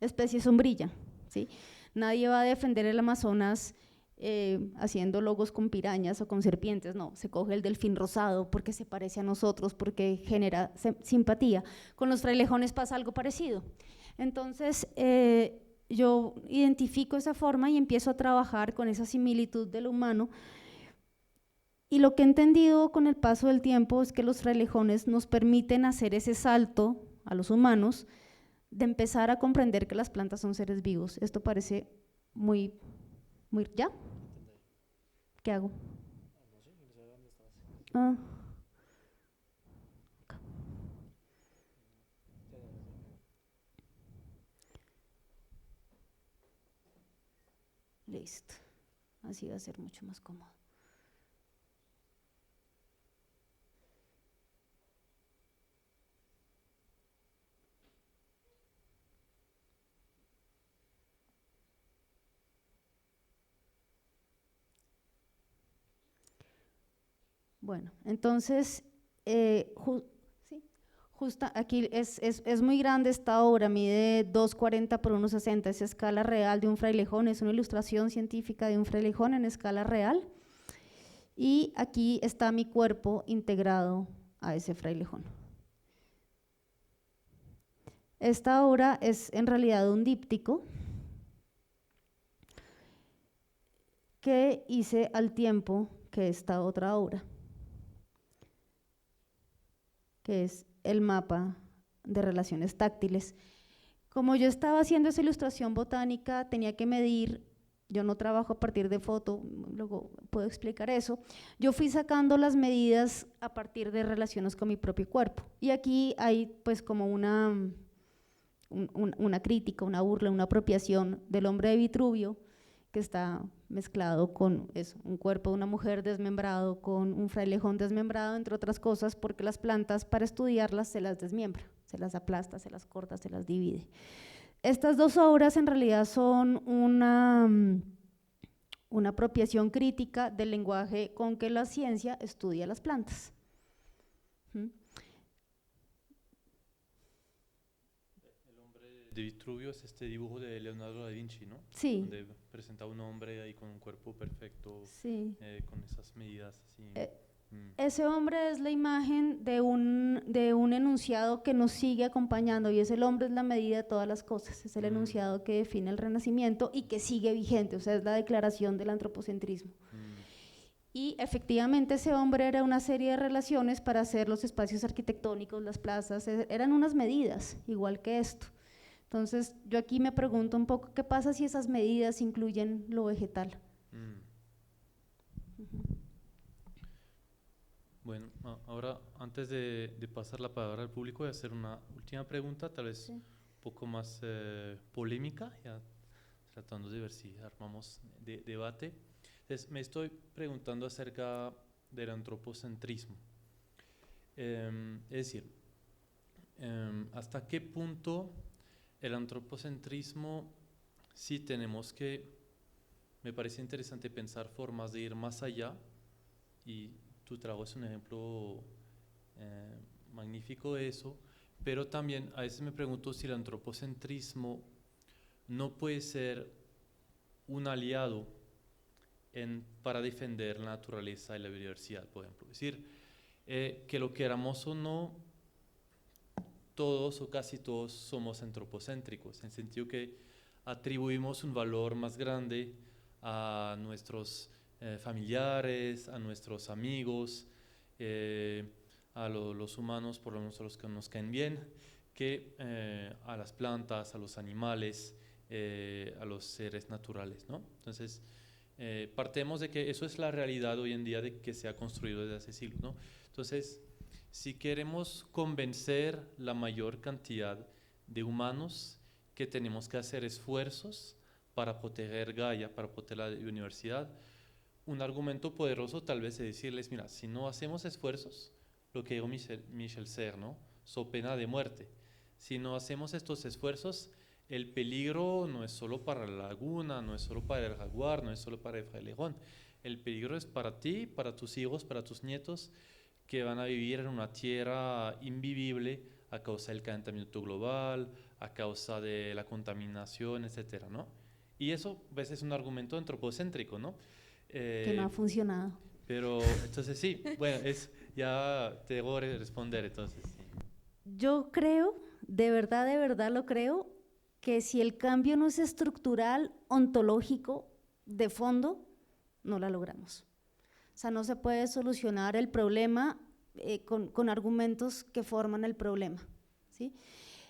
especie sombrilla, ¿sí? Nadie va a defender el Amazonas haciendo logos con pirañas o con serpientes, no, se coge el delfín rosado porque se parece a nosotros, porque genera simpatía. Con los frailejones pasa algo parecido. Entonces, yo identifico esa forma y empiezo a trabajar con esa similitud del humano, y lo que he entendido con el paso del tiempo es que los frailejones nos permiten hacer ese salto a los humanos de empezar a comprender que las plantas son seres vivos. Esto parece muy ¿ya? ¿Qué hago? Ah. Listo. Así va a ser mucho más cómodo. Bueno, entonces, justo aquí es muy grande esta obra, mide 2,40 por 1,60, es escala real de un frailejón, es una ilustración científica de un frailejón en escala real, y aquí está mi cuerpo integrado a ese frailejón. Esta obra es en realidad un díptico que hice al tiempo que esta otra obra, que es el mapa de relaciones táctiles. Como yo estaba haciendo esa ilustración botánica, tenía que medir, yo no trabajo a partir de foto, luego puedo explicar eso, yo fui sacando las medidas a partir de relaciones con mi propio cuerpo, y aquí hay pues como una crítica, una burla, una apropiación del hombre de Vitruvio, que está mezclado con eso, un cuerpo de una mujer desmembrado con un frailejón desmembrado, entre otras cosas, porque las plantas para estudiarlas se las desmiembra, se las aplasta, se las corta, se las divide. Estas dos obras en realidad son una apropiación crítica del lenguaje con que la ciencia estudia las plantas. De Vitruvio es este dibujo de Leonardo da Vinci, ¿no? Sí. Donde presenta a un hombre ahí con un cuerpo perfecto, sí. Con esas medidas así. Ese hombre es la imagen de un enunciado que nos sigue acompañando, y ese hombre es la medida de todas las cosas, es el enunciado que define el Renacimiento y que sigue vigente, o sea, es la declaración del antropocentrismo. Y efectivamente ese hombre era una serie de relaciones para hacer los espacios arquitectónicos, las plazas, eran unas medidas, igual que esto. Entonces, yo aquí me pregunto un poco, ¿qué pasa si esas medidas incluyen lo vegetal? Bueno, ahora antes de pasar la palabra al público, voy a hacer una última pregunta, tal vez un poco más polémica, ya tratando de ver si armamos debate. Entonces, me estoy preguntando acerca del antropocentrismo. Es decir, ¿hasta qué punto el antropocentrismo sí tenemos que, me parece interesante pensar formas de ir más allá, y tu trabajo es un ejemplo magnífico de eso, pero también a veces me pregunto si el antropocentrismo no puede ser un aliado para defender la naturaleza y la biodiversidad, por ejemplo. Es decir, que lo queramos o no, todos o casi todos somos antropocéntricos, en el sentido que atribuimos un valor más grande a nuestros familiares, a nuestros amigos, a los humanos, por lo menos a los que nos caen bien, que a las plantas, a los animales, a los seres naturales, ¿no? Entonces, partemos de que eso es la realidad hoy en día de que se ha construido desde hace siglos, ¿no? Entonces, si queremos convencer la mayor cantidad de humanos que tenemos que hacer esfuerzos para proteger Gaia, para proteger la biodiversidad, un argumento poderoso tal vez es decirles, mira, si no hacemos esfuerzos, lo que dijo Michel Serres, ¿no? So pena de muerte. Si no hacemos estos esfuerzos, el peligro no es solo para la laguna, no es solo para el jaguar, no es solo para el frailejón. El peligro es para ti, para tus hijos, para tus nietos, que van a vivir en una tierra invivible a causa del calentamiento global, a causa de la contaminación, etcétera, ¿no? Y eso a veces es un argumento antropocéntrico, ¿no? Que no ha funcionado. Pero entonces sí, bueno, ya te debo responder entonces. Sí. Yo creo, de verdad lo creo, que si el cambio no es estructural, ontológico, de fondo, no la logramos. O sea, no se puede solucionar el problema con argumentos que forman el problema, ¿sí?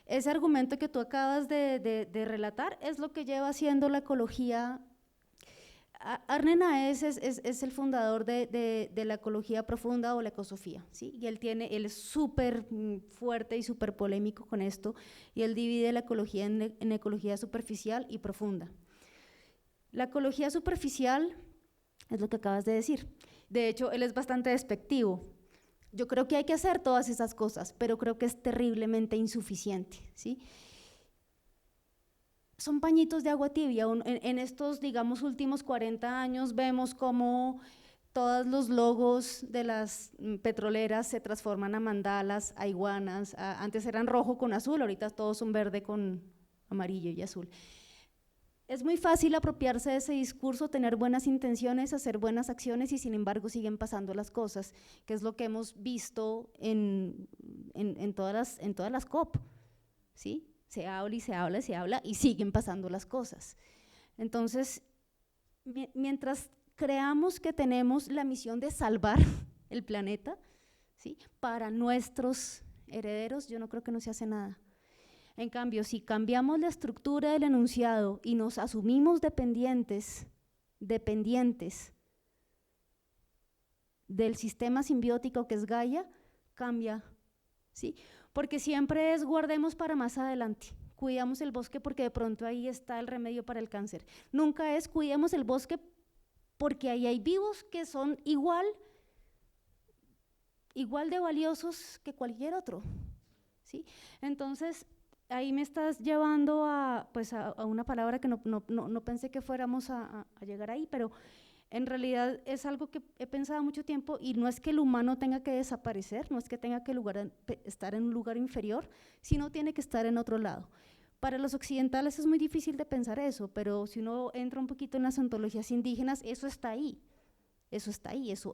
Ese argumento que tú acabas de relatar es lo que lleva haciendo la ecología. Arne Naess es el fundador de la ecología profunda o la ecosofía, ¿sí? Y él es súper fuerte y súper polémico con esto, y él divide la ecología en ecología superficial y profunda. La ecología superficial es lo que acabas de decir. De hecho, él es bastante despectivo. Yo creo que hay que hacer todas esas cosas, pero creo que es terriblemente insuficiente, ¿sí? Son pañitos de agua tibia. En estos, digamos, últimos 40 años vemos cómo todos los logos de las petroleras se transforman a mandalas, a iguanas. Antes eran rojo con azul, ahorita todos son verde con amarillo y azul. Es muy fácil apropiarse de ese discurso, tener buenas intenciones, hacer buenas acciones y sin embargo siguen pasando las cosas, que es lo que hemos visto en todas las COP, ¿sí? Se habla y se habla y se habla y siguen pasando las cosas. Entonces, mientras creamos que tenemos la misión de salvar el planeta, ¿sí?, para nuestros herederos, yo no creo que no se hace nada. En cambio, si cambiamos la estructura del enunciado y nos asumimos dependientes del sistema simbiótico que es Gaia, cambia, ¿sí? Porque siempre es guardemos para más adelante, cuidamos el bosque porque de pronto ahí está el remedio para el cáncer. Nunca es cuidemos el bosque porque ahí hay vivos que son igual de valiosos que cualquier otro, ¿sí? Entonces, ahí me estás llevando a una palabra que no pensé que fuéramos a llegar ahí, pero en realidad es algo que he pensado mucho tiempo y no es que el humano tenga que desaparecer, no es que tenga que estar en un lugar inferior, sino tiene que estar en otro lado. Para los occidentales es muy difícil de pensar eso, pero si uno entra un poquito en las ontologías indígenas, eso está ahí, eso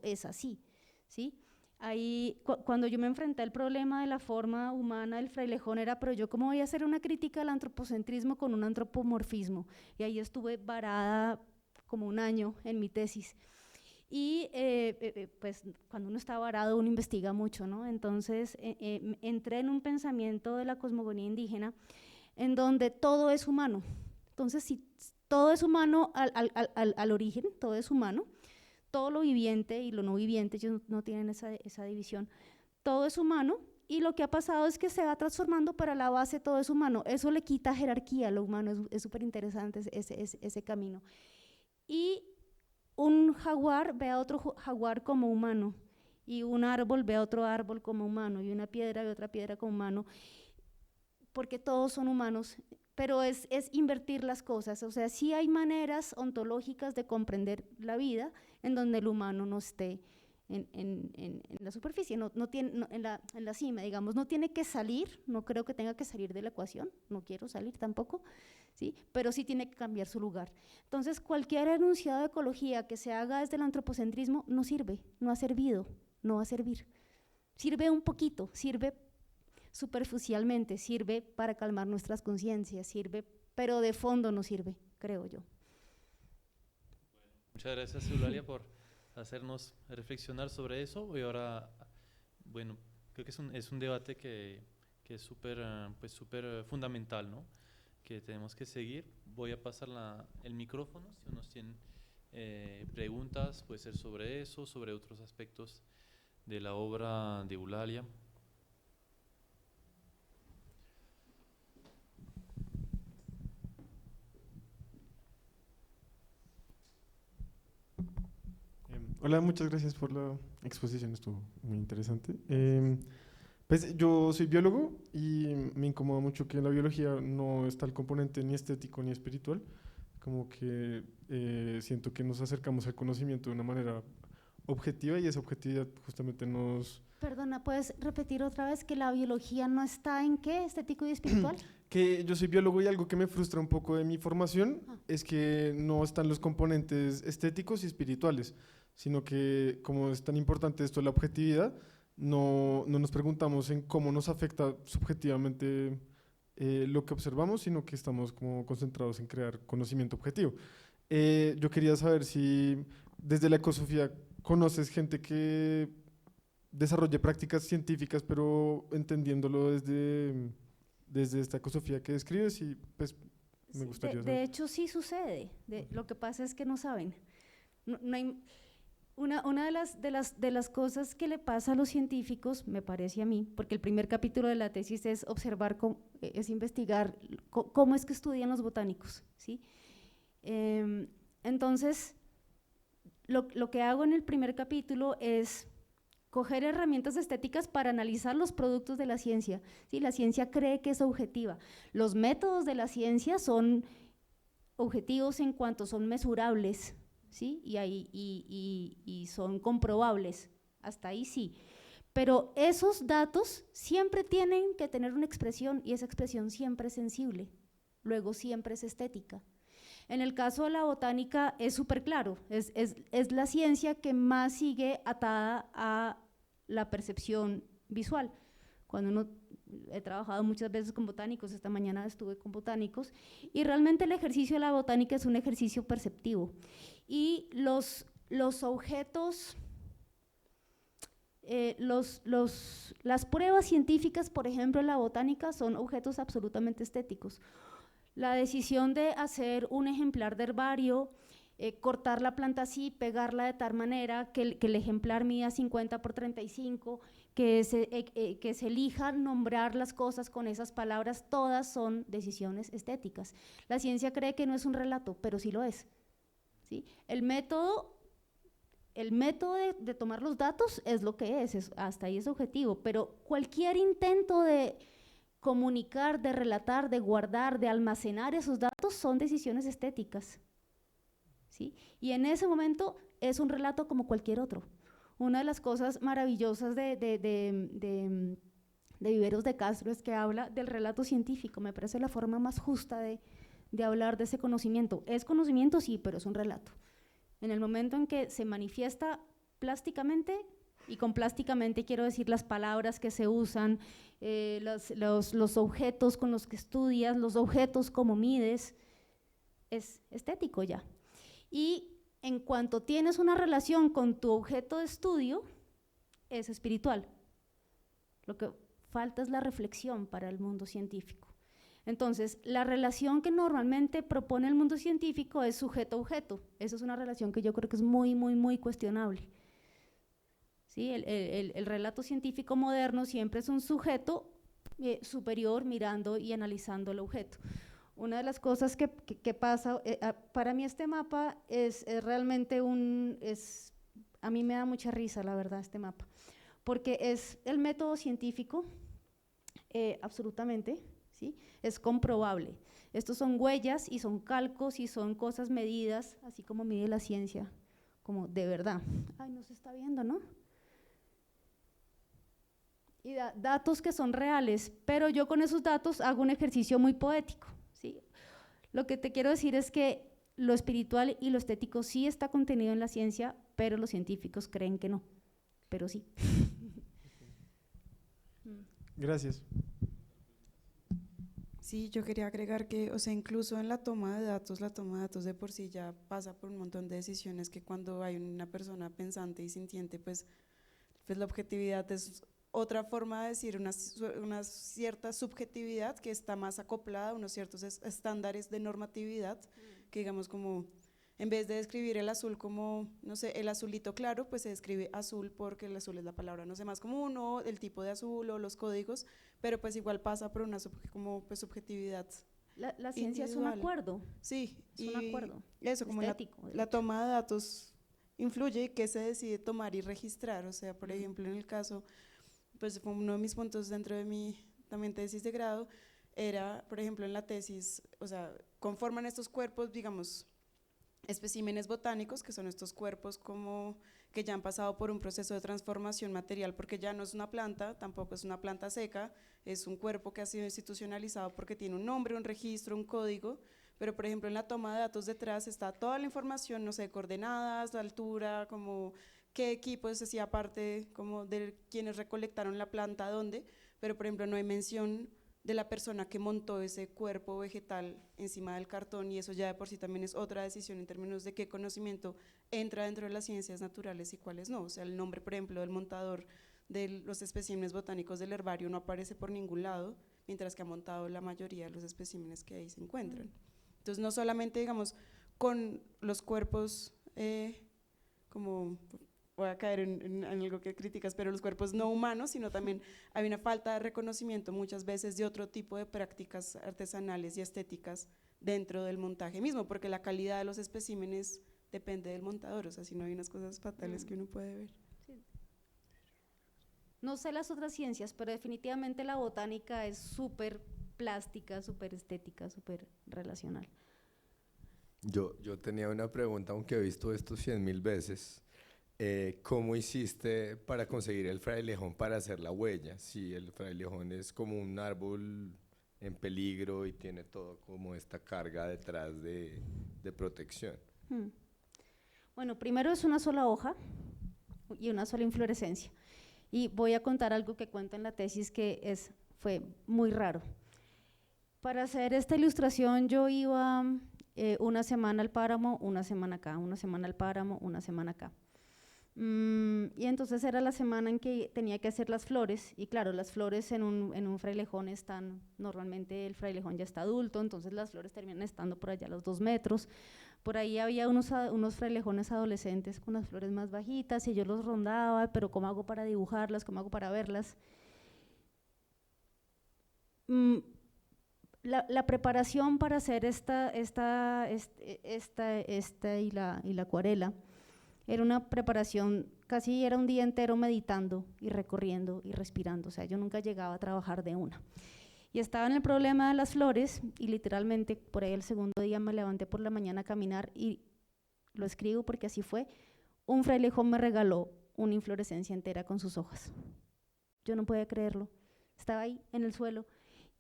es así, ¿sí? Ahí, cuando yo me enfrenté al problema de la forma humana del frailejón era, pero yo cómo voy a hacer una crítica al antropocentrismo con un antropomorfismo, y ahí estuve varada como un año en mi tesis. Y pues cuando uno está varado uno investiga mucho, ¿no? Entonces entré en un pensamiento de la cosmogonía indígena en donde todo es humano. Entonces, si todo es humano al origen, todo es humano, todo lo viviente y lo no viviente, ellos no tienen esa división, todo es humano, y lo que ha pasado es que se va transformando, pero a la base todo es humano. Eso le quita jerarquía a lo humano, es súper interesante ese camino. Y un jaguar ve a otro jaguar como humano, y un árbol ve a otro árbol como humano, y una piedra ve a otra piedra como humano, porque todos son humanos, pero es invertir las cosas. O sea, sí hay maneras ontológicas de comprender la vida en donde el humano no esté en la superficie, en la cima, digamos, no tiene que salir, no creo que tenga que salir de la ecuación, no quiero salir tampoco, ¿sí? Pero sí tiene que cambiar su lugar. Entonces, cualquier enunciado de ecología que se haga desde el antropocentrismo no sirve, no ha servido, no va a servir. Sirve un poquito, sirve superficialmente, sirve para calmar nuestras conciencias, sirve, pero de fondo no sirve, creo yo. Muchas gracias, Eulalia, por hacernos reflexionar sobre eso. Y ahora, bueno, creo que es un debate que es súper pues súper fundamental, ¿no?, que tenemos que seguir. Voy a pasar el micrófono, si unos tienen preguntas, puede ser sobre eso, sobre otros aspectos de la obra de Eulalia. Hola, muchas gracias por la exposición, estuvo muy interesante. Pues yo soy biólogo y me incomoda mucho que en la biología no está el componente ni estético ni espiritual, como que siento que nos acercamos al conocimiento de una manera objetiva y esa objetividad justamente nos... Perdona, ¿puedes repetir otra vez que la biología no está en qué? ¿Estético y espiritual? Que yo soy biólogo y algo que me frustra un poco de mi formación es que no están los componentes estéticos y espirituales, sino que como es tan importante esto de la objetividad, no nos preguntamos en cómo nos afecta subjetivamente lo que observamos, sino que estamos como concentrados en crear conocimiento objetivo. Yo quería saber si desde la ecosofía conoces gente que desarrolle prácticas científicas, pero entendiéndolo desde esta ecosofía que describes y pues me gustaría saber. De hecho sí sucede, lo que pasa es que no saben. No hay, una de las cosas que le pasa a los científicos, me parece a mí, porque el primer capítulo de la tesis es observar, es investigar cómo es que estudian los botánicos, ¿sí? Entonces, lo que hago en el primer capítulo es coger herramientas estéticas para analizar los productos de la ciencia. ¿Sí? La ciencia cree que es objetiva. Los métodos de la ciencia son objetivos en cuanto son mesurables, ¿sí? y son comprobables, hasta ahí sí. Pero esos datos siempre tienen que tener una expresión y esa expresión siempre es sensible, luego siempre es estética. En el caso de la botánica es súper claro, es la ciencia que más sigue atada a la percepción visual. He trabajado muchas veces con botánicos, esta mañana estuve con botánicos, y realmente el ejercicio de la botánica es un ejercicio perceptivo. Y los objetos, las pruebas científicas, por ejemplo, en la botánica, son objetos absolutamente estéticos. La decisión de hacer un ejemplar de herbario, cortar la planta así, pegarla de tal manera que el ejemplar mida 50 por 35, que se elija nombrar las cosas con esas palabras, todas son decisiones estéticas. La ciencia cree que no es un relato, pero sí lo es, ¿sí? El método de tomar los datos es lo que hasta ahí es objetivo, pero cualquier intento de comunicar, de relatar, de guardar, de almacenar esos datos son decisiones estéticas, ¿sí? Y en ese momento es un relato como cualquier otro. Una de las cosas maravillosas de Viveros de Castro es que habla del relato científico, me parece la forma más justa de hablar de ese conocimiento. Es conocimiento, sí, pero es un relato. En el momento en que se manifiesta plásticamente, y con plásticamente quiero decir las palabras que se usan, los objetos con los que estudias, los objetos como mides, es estético ya. Y en cuanto tienes una relación con tu objeto de estudio, es espiritual. Lo que falta es la reflexión para el mundo científico. Entonces, la relación que normalmente propone el mundo científico es sujeto-objeto. Esa es una relación que yo creo que es muy, muy, muy cuestionable. ¿Sí? El relato científico moderno siempre es un sujeto superior mirando y analizando el objeto. Una de las cosas que pasa, para mí este mapa es realmente a mí me da mucha risa, la verdad, este mapa, porque es el método científico, absolutamente, ¿sí? Es comprobable. Estos son huellas y son calcos y son cosas medidas, así como mide la ciencia, como de verdad. Ay, no se está viendo, ¿no? Y datos que son reales, pero yo con esos datos hago un ejercicio muy poético, ¿sí? Lo que te quiero decir es que lo espiritual y lo estético sí está contenido en la ciencia, pero los científicos creen que no, pero sí. Gracias. Sí, yo quería agregar que, o sea, incluso en la toma de datos de por sí ya pasa por un montón de decisiones que cuando hay una persona pensante y sintiente, pues la objetividad es otra forma de decir una cierta subjetividad que está más acoplada a unos ciertos estándares de normatividad, que digamos como, en vez de describir el azul como, no sé, el azulito claro, pues se describe azul porque el azul es la palabra, no sé, más común, o el tipo de azul o los códigos, pero pues igual pasa por una como pues subjetividad. La ciencia es un acuerdo. Sí, es un acuerdo eso, como estético, la toma de datos influye y qué se decide tomar y registrar. O sea, por ejemplo, en el caso, pues fue uno de mis puntos dentro de mi también tesis de grado, era, por ejemplo, en la tesis, o sea, conforman estos cuerpos, digamos, especímenes botánicos, que son estos cuerpos como que ya han pasado por un proceso de transformación material, porque ya no es una planta, tampoco es una planta seca, es un cuerpo que ha sido institucionalizado porque tiene un nombre, un registro, un código, pero por ejemplo en la toma de datos detrás está toda la información, no sé, coordenadas, la altura, como qué equipo se hacía parte como de quienes recolectaron la planta, dónde, pero por ejemplo no hay mención de la persona que montó ese cuerpo vegetal encima del cartón, y eso ya de por sí también es otra decisión en términos de qué conocimiento entra dentro de las ciencias naturales y cuáles no. O sea, el nombre, por ejemplo, del montador de los especímenes botánicos del herbario no aparece por ningún lado, mientras que ha montado la mayoría de los especímenes que ahí se encuentran. Entonces, no solamente, digamos, con los cuerpos como voy a caer en algo que criticas, pero los cuerpos no humanos, sino también hay una falta de reconocimiento muchas veces de otro tipo de prácticas artesanales y estéticas dentro del montaje mismo, porque la calidad de los especímenes depende del montador, o sea, si no hay unas cosas fatales que uno puede ver. Sí. No sé las otras ciencias, pero definitivamente la botánica es súper plástica, súper estética, súper relacional. Yo tenía una pregunta, aunque he visto esto 100.000 veces. ¿Cómo hiciste para conseguir el frailejón para hacer la huella? Si el frailejón es como un árbol en peligro y tiene todo como esta carga detrás de protección. Bueno, primero es una sola hoja y una sola inflorescencia. Y voy a contar algo que cuento en la tesis que fue muy raro. Para hacer esta ilustración yo iba una semana al páramo, una semana acá, una semana al páramo, una semana acá. Y entonces era la semana en que tenía que hacer las flores, y claro, las flores en un frailejón están, normalmente el frailejón ya está adulto, entonces las flores terminan estando por allá a los 2 metros. Por ahí había unos frailejones adolescentes con las flores más bajitas y yo los rondaba, pero ¿cómo hago para dibujarlas? ¿Cómo hago para verlas? La preparación para hacer esta y la acuarela era una preparación, casi era un día entero meditando y recorriendo y respirando, o sea, yo nunca llegaba a trabajar de una. Y estaba en el problema de las flores y literalmente por ahí el segundo día me levanté por la mañana a caminar y lo escribo porque así fue, un frailejón me regaló una inflorescencia entera con sus hojas. Yo no podía creerlo, estaba ahí en el suelo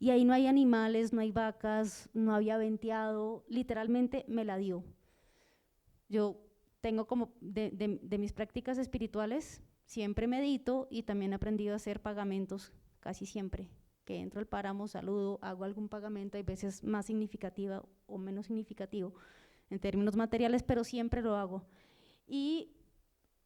y ahí no hay animales, no hay vacas, no había venteado, literalmente me la dio. Yo tengo como de mis prácticas espirituales, siempre medito y también he aprendido a hacer pagamentos casi siempre. Que entro al páramo, saludo, hago algún pagamento, hay veces más significativa o menos significativo en términos materiales, pero siempre lo hago. Y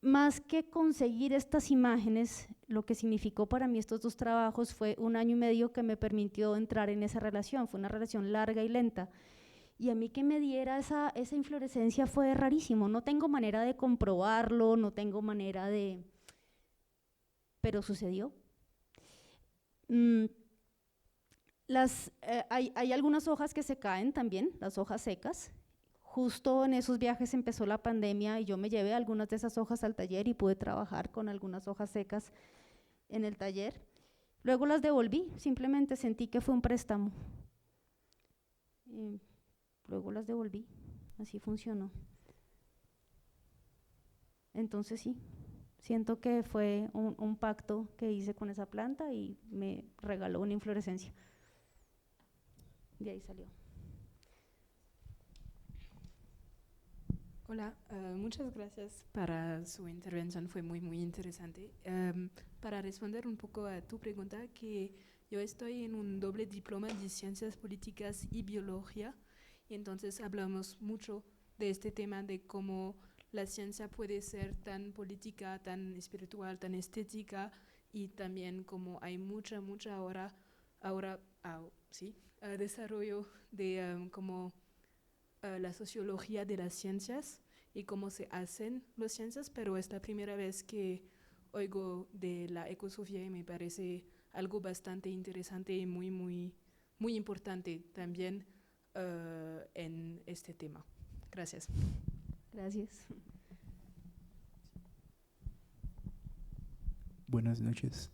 más que conseguir estas imágenes, lo que significó para mí estos 2 trabajos fue 1 año y medio que me permitió entrar en esa relación, fue una relación larga y lenta. Y a mí que me diera esa inflorescencia fue rarísimo, no tengo manera de comprobarlo, no tengo manera de… pero sucedió. Hay algunas hojas que se caen también, las hojas secas. Justo en esos viajes empezó la pandemia y yo me llevé algunas de esas hojas al taller y pude trabajar con algunas hojas secas en el taller. Luego las devolví, simplemente sentí que fue un préstamo. Luego las devolví, así funcionó. Entonces sí, siento que fue un pacto que hice con esa planta y me regaló una inflorescencia. De ahí salió. Hola, muchas gracias para su intervención, fue muy, muy interesante. Para responder un poco a tu pregunta, que yo estoy en un doble diploma de Ciencias Políticas y Biología, y entonces hablamos mucho de este tema de cómo la ciencia puede ser tan política, tan espiritual, tan estética, y también como hay mucha desarrollo de como la sociología de las ciencias y cómo se hacen las ciencias, pero es la primera vez que oigo de la ecosofía y me parece algo bastante interesante y muy, muy, muy importante también en este tema. Gracias. Gracias. Buenas noches.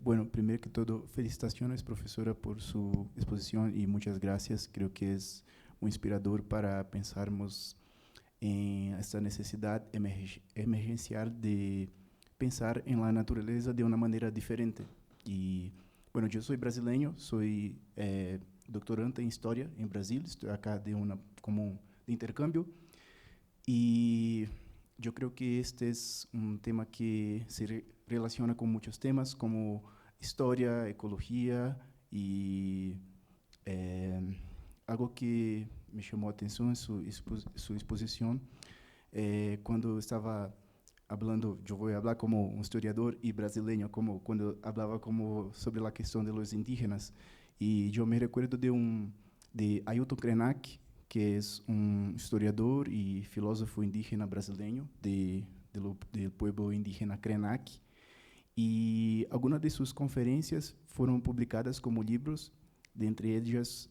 Bueno, primero que todo, felicitaciones, profesora, por su exposición y muchas gracias. Creo que es muy inspirador para pensarmos en esta necesidad emergencial de pensar en la naturaleza de una manera diferente. Y bueno, yo soy brasileño, soy doctorante en historia en Brasil, estoy acá como de intercambio. Y yo creo que este es un tema que se relaciona con muchos temas como historia, ecología y algo que me llamó la atención en su exposición cuando estaba hablando, yo voy a hablar como un historiador y brasileño, como cuando hablaba como sobre la cuestión de los indígenas. Y yo me recuerdo de Ailton Krenak, que es un historiador y filósofo indígena brasileño del pueblo indígena Krenak. Y algunas de sus conferencias fueron publicadas como libros. De entre ellas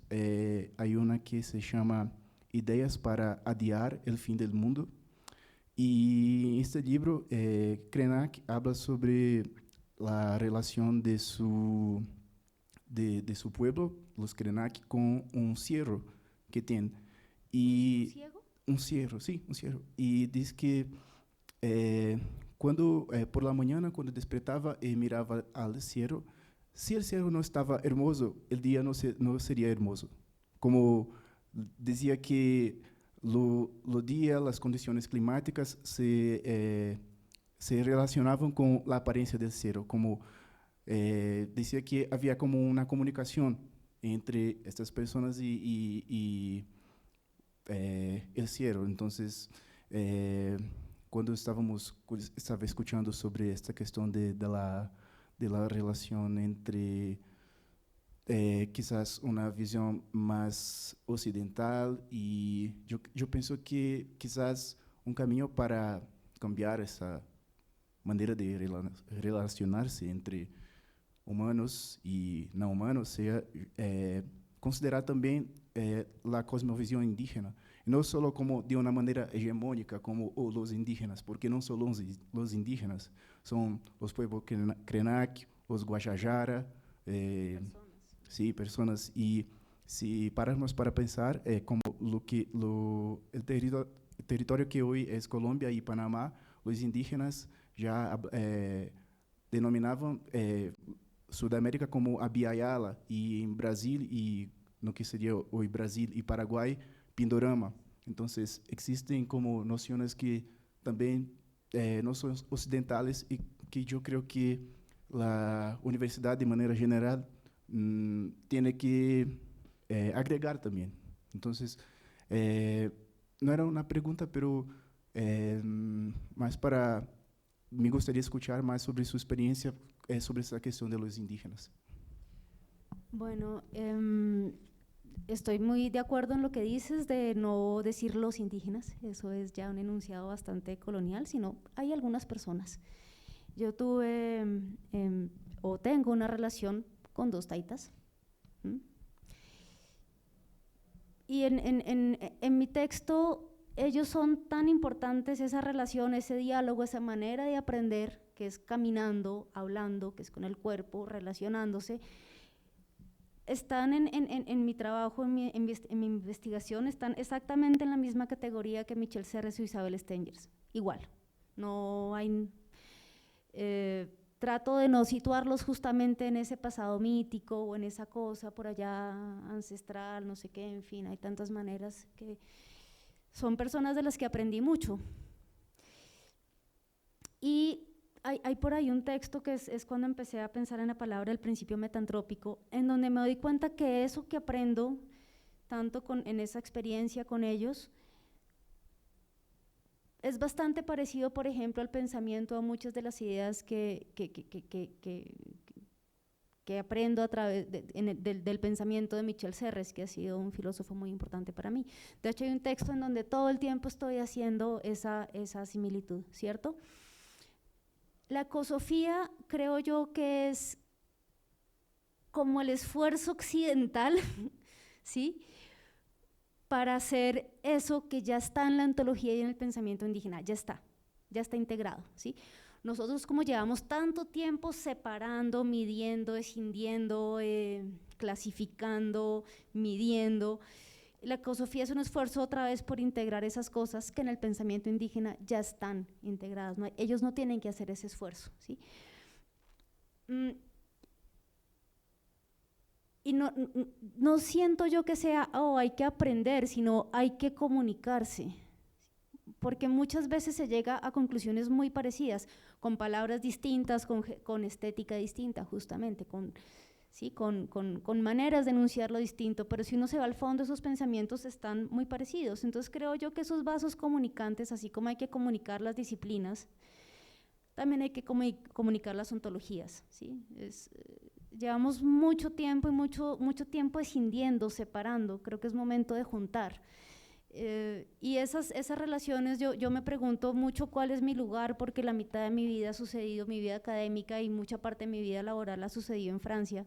hay una que se llama Ideas para adiar el fin del mundo. Y en este libro, Krenak habla sobre la relación de su pueblo, los Krenak, con un ciervo que tienen. Y ¿Un ciego? un ciervo, sí, un ciervo. Y dice que cuando por la mañana, cuando despertaba y miraba al ciervo, si el ciervo no estaba hermoso, el día no sería hermoso. Como decía que los días, las condiciones climáticas se relacionaban con la apariencia del ciervo. Como decía que había como una comunicación entre estas personas y el ciervo. Entonces, cuando estaba escuchando sobre esta cuestión de la relación entre quizás una visión más occidental y yo pienso que quizás un camino para cambiar esa manera de relacionarse entre humanos y no humanos sea considerar también la cosmovisión indígena, no solo como de una manera hegemónica como los indígenas, porque no son los indígenas, son los pueblos Krenak, los Guajajara, sí, personas. Y si paramos para pensar, como el territorio que hoy es Colombia y Panamá, los indígenas ya denominaban Sudamérica como Abiyala, y en Brasil, y lo que sería hoy Brasil y Paraguay, Pindorama. Entonces, existen como nociones que también no son occidentales y que yo creo que la universidad, de manera general, tiene que agregar también. Entonces, no era una pregunta, pero más me gustaría escuchar más sobre su experiencia sobre esa cuestión de los indígenas. Bueno, estoy muy de acuerdo en lo que dices de no decir los indígenas, eso es ya un enunciado bastante colonial, sino hay algunas personas. Yo tuve o tengo una relación con 2 taitas. Y en mi texto ellos son tan importantes, esa relación, ese diálogo, esa manera de aprender, que es caminando, hablando, que es con el cuerpo, relacionándose, están en mi trabajo, en mi investigación, están exactamente en la misma categoría que Michel Serres y Isabel Stengers, igual. No hay… trato de no situarlos justamente en ese pasado mítico o en esa cosa por allá ancestral, no sé qué, en fin, hay tantas maneras que son personas de las que aprendí mucho. Y hay por ahí un texto que es cuando empecé a pensar en la palabra el principio metantrópico, en donde me doy cuenta que eso que aprendo, tanto en esa experiencia con ellos, es bastante parecido, por ejemplo, al pensamiento, a muchas de las ideas que aprendo a través del pensamiento de Michel Serres, que ha sido un filósofo muy importante para mí. De hecho, hay un texto en donde todo el tiempo estoy haciendo esa similitud, ¿cierto? La ecosofía creo yo que es como el esfuerzo occidental, ¿sí?, para hacer eso que ya está en la ontología y en el pensamiento indígena, ya está integrado, ¿sí? Nosotros como llevamos tanto tiempo separando, midiendo, escindiendo, clasificando, midiendo, la ecosofía es un esfuerzo otra vez por integrar esas cosas que en el pensamiento indígena ya están integradas, ¿no? Ellos no tienen que hacer ese esfuerzo, ¿sí? Y no siento yo que sea, oh, hay que aprender, sino hay que comunicarse, porque muchas veces se llega a conclusiones muy parecidas, con palabras distintas, con estética distinta, justamente, ¿sí? con maneras de enunciar lo distinto, pero si uno se va al fondo, esos pensamientos están muy parecidos. Entonces creo yo que esos vasos comunicantes, así como hay que comunicar las disciplinas, también hay que comunicar las ontologías, ¿sí? Llevamos mucho tiempo y mucho tiempo escindiendo, separando, creo que es momento de juntar. Y esas relaciones, yo me pregunto mucho cuál es mi lugar, porque la mitad de mi vida ha sucedido, mi vida académica y mucha parte de mi vida laboral ha sucedido en Francia.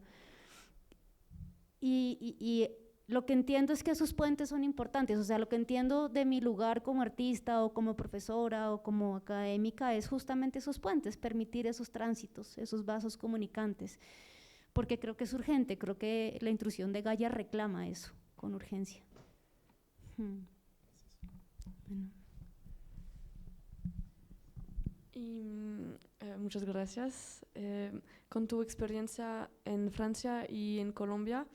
Y lo que entiendo es que esos puentes son importantes, o sea, lo que entiendo de mi lugar como artista o como profesora o como académica es justamente esos puentes, permitir esos tránsitos, esos vasos comunicantes, porque creo que es urgente, creo que la intrusión de Gaia reclama eso con urgencia. Bueno. Y muchas gracias. Con tu experiencia en Francia y en Colombia,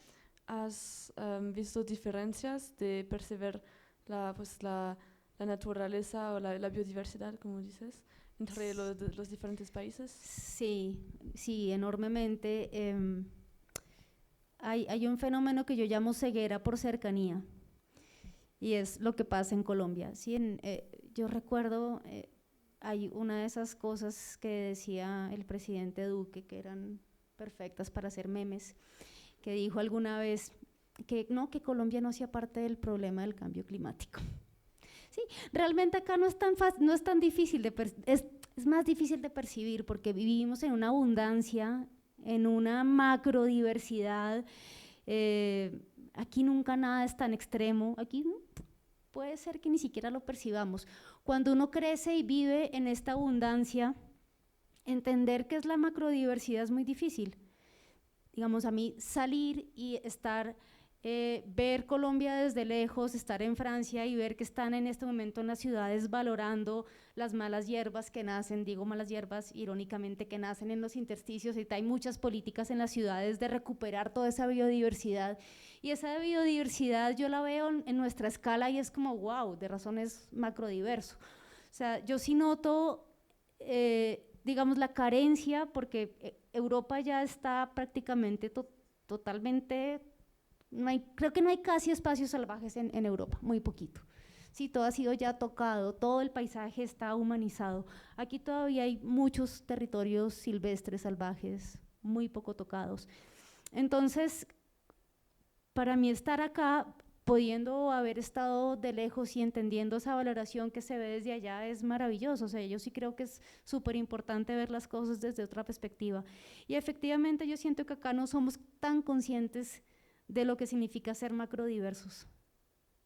¿has visto diferencias de percibir la naturaleza o la biodiversidad, como dices, entre los diferentes países? Sí, enormemente. Hay un fenómeno que yo llamo ceguera por cercanía, y es lo que pasa en Colombia. ¿Sí? Yo recuerdo, hay una de esas cosas que decía el presidente Duque que eran perfectas para hacer memes, que dijo alguna vez que Colombia no hacía parte del problema del cambio climático. Sí, realmente acá no es tan difícil es más difícil de percibir, porque vivimos en una abundancia, en una macrodiversidad. Aquí nunca nada es tan extremo, aquí puede ser que ni siquiera lo percibamos. Cuando uno crece y vive en esta abundancia, entender qué es la macrodiversidad es muy difícil. Digamos, a mí salir y estar, ver Colombia desde lejos, estar en Francia y ver que están en este momento en las ciudades valorando las malas hierbas que nacen, digo malas hierbas irónicamente, que nacen en los intersticios, y hay muchas políticas en las ciudades de recuperar toda esa biodiversidad, y esa biodiversidad yo la veo en nuestra escala y es como wow, de razón es macrodiverso. O sea, yo sí noto, digamos, la carencia, porque Europa ya está prácticamente totalmente, creo que no hay casi espacios salvajes en Europa, muy poquito. Sí, todo ha sido ya tocado, todo el paisaje está humanizado. Aquí todavía hay muchos territorios silvestres, salvajes, muy poco tocados. Entonces, para mí estar acá, pudiendo haber estado de lejos y entendiendo esa valoración que se ve desde allá, es maravilloso. O sea, yo sí creo que es súper importante ver las cosas desde otra perspectiva. Y efectivamente yo siento que acá no somos tan conscientes de lo que significa ser macrodiversos,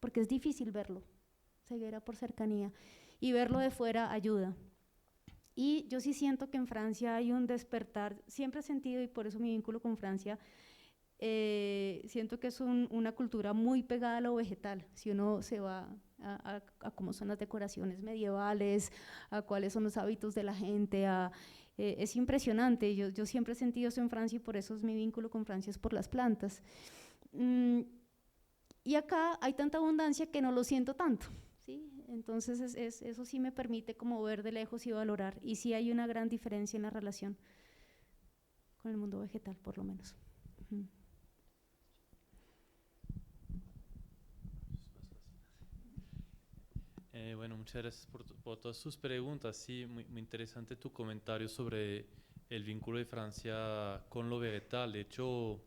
porque es difícil verlo, ceguera por cercanía, y verlo de fuera ayuda. Y yo sí siento que en Francia hay un despertar, siempre he sentido, y por eso mi vínculo con Francia, siento que es una cultura muy pegada a lo vegetal. Si uno se va a cómo son las decoraciones medievales, a cuáles son los hábitos de la gente, es impresionante. Yo siempre he sentido eso en Francia, y por eso es mi vínculo con Francia, es por las plantas. Y acá hay tanta abundancia que no lo siento tanto, ¿sí? Entonces eso sí me permite como ver de lejos y valorar, y sí hay una gran diferencia en la relación con el mundo vegetal, por lo menos. Bueno, muchas gracias por todas sus preguntas. Sí, muy interesante tu comentario sobre el vínculo de Francia con lo vegetal. De hecho,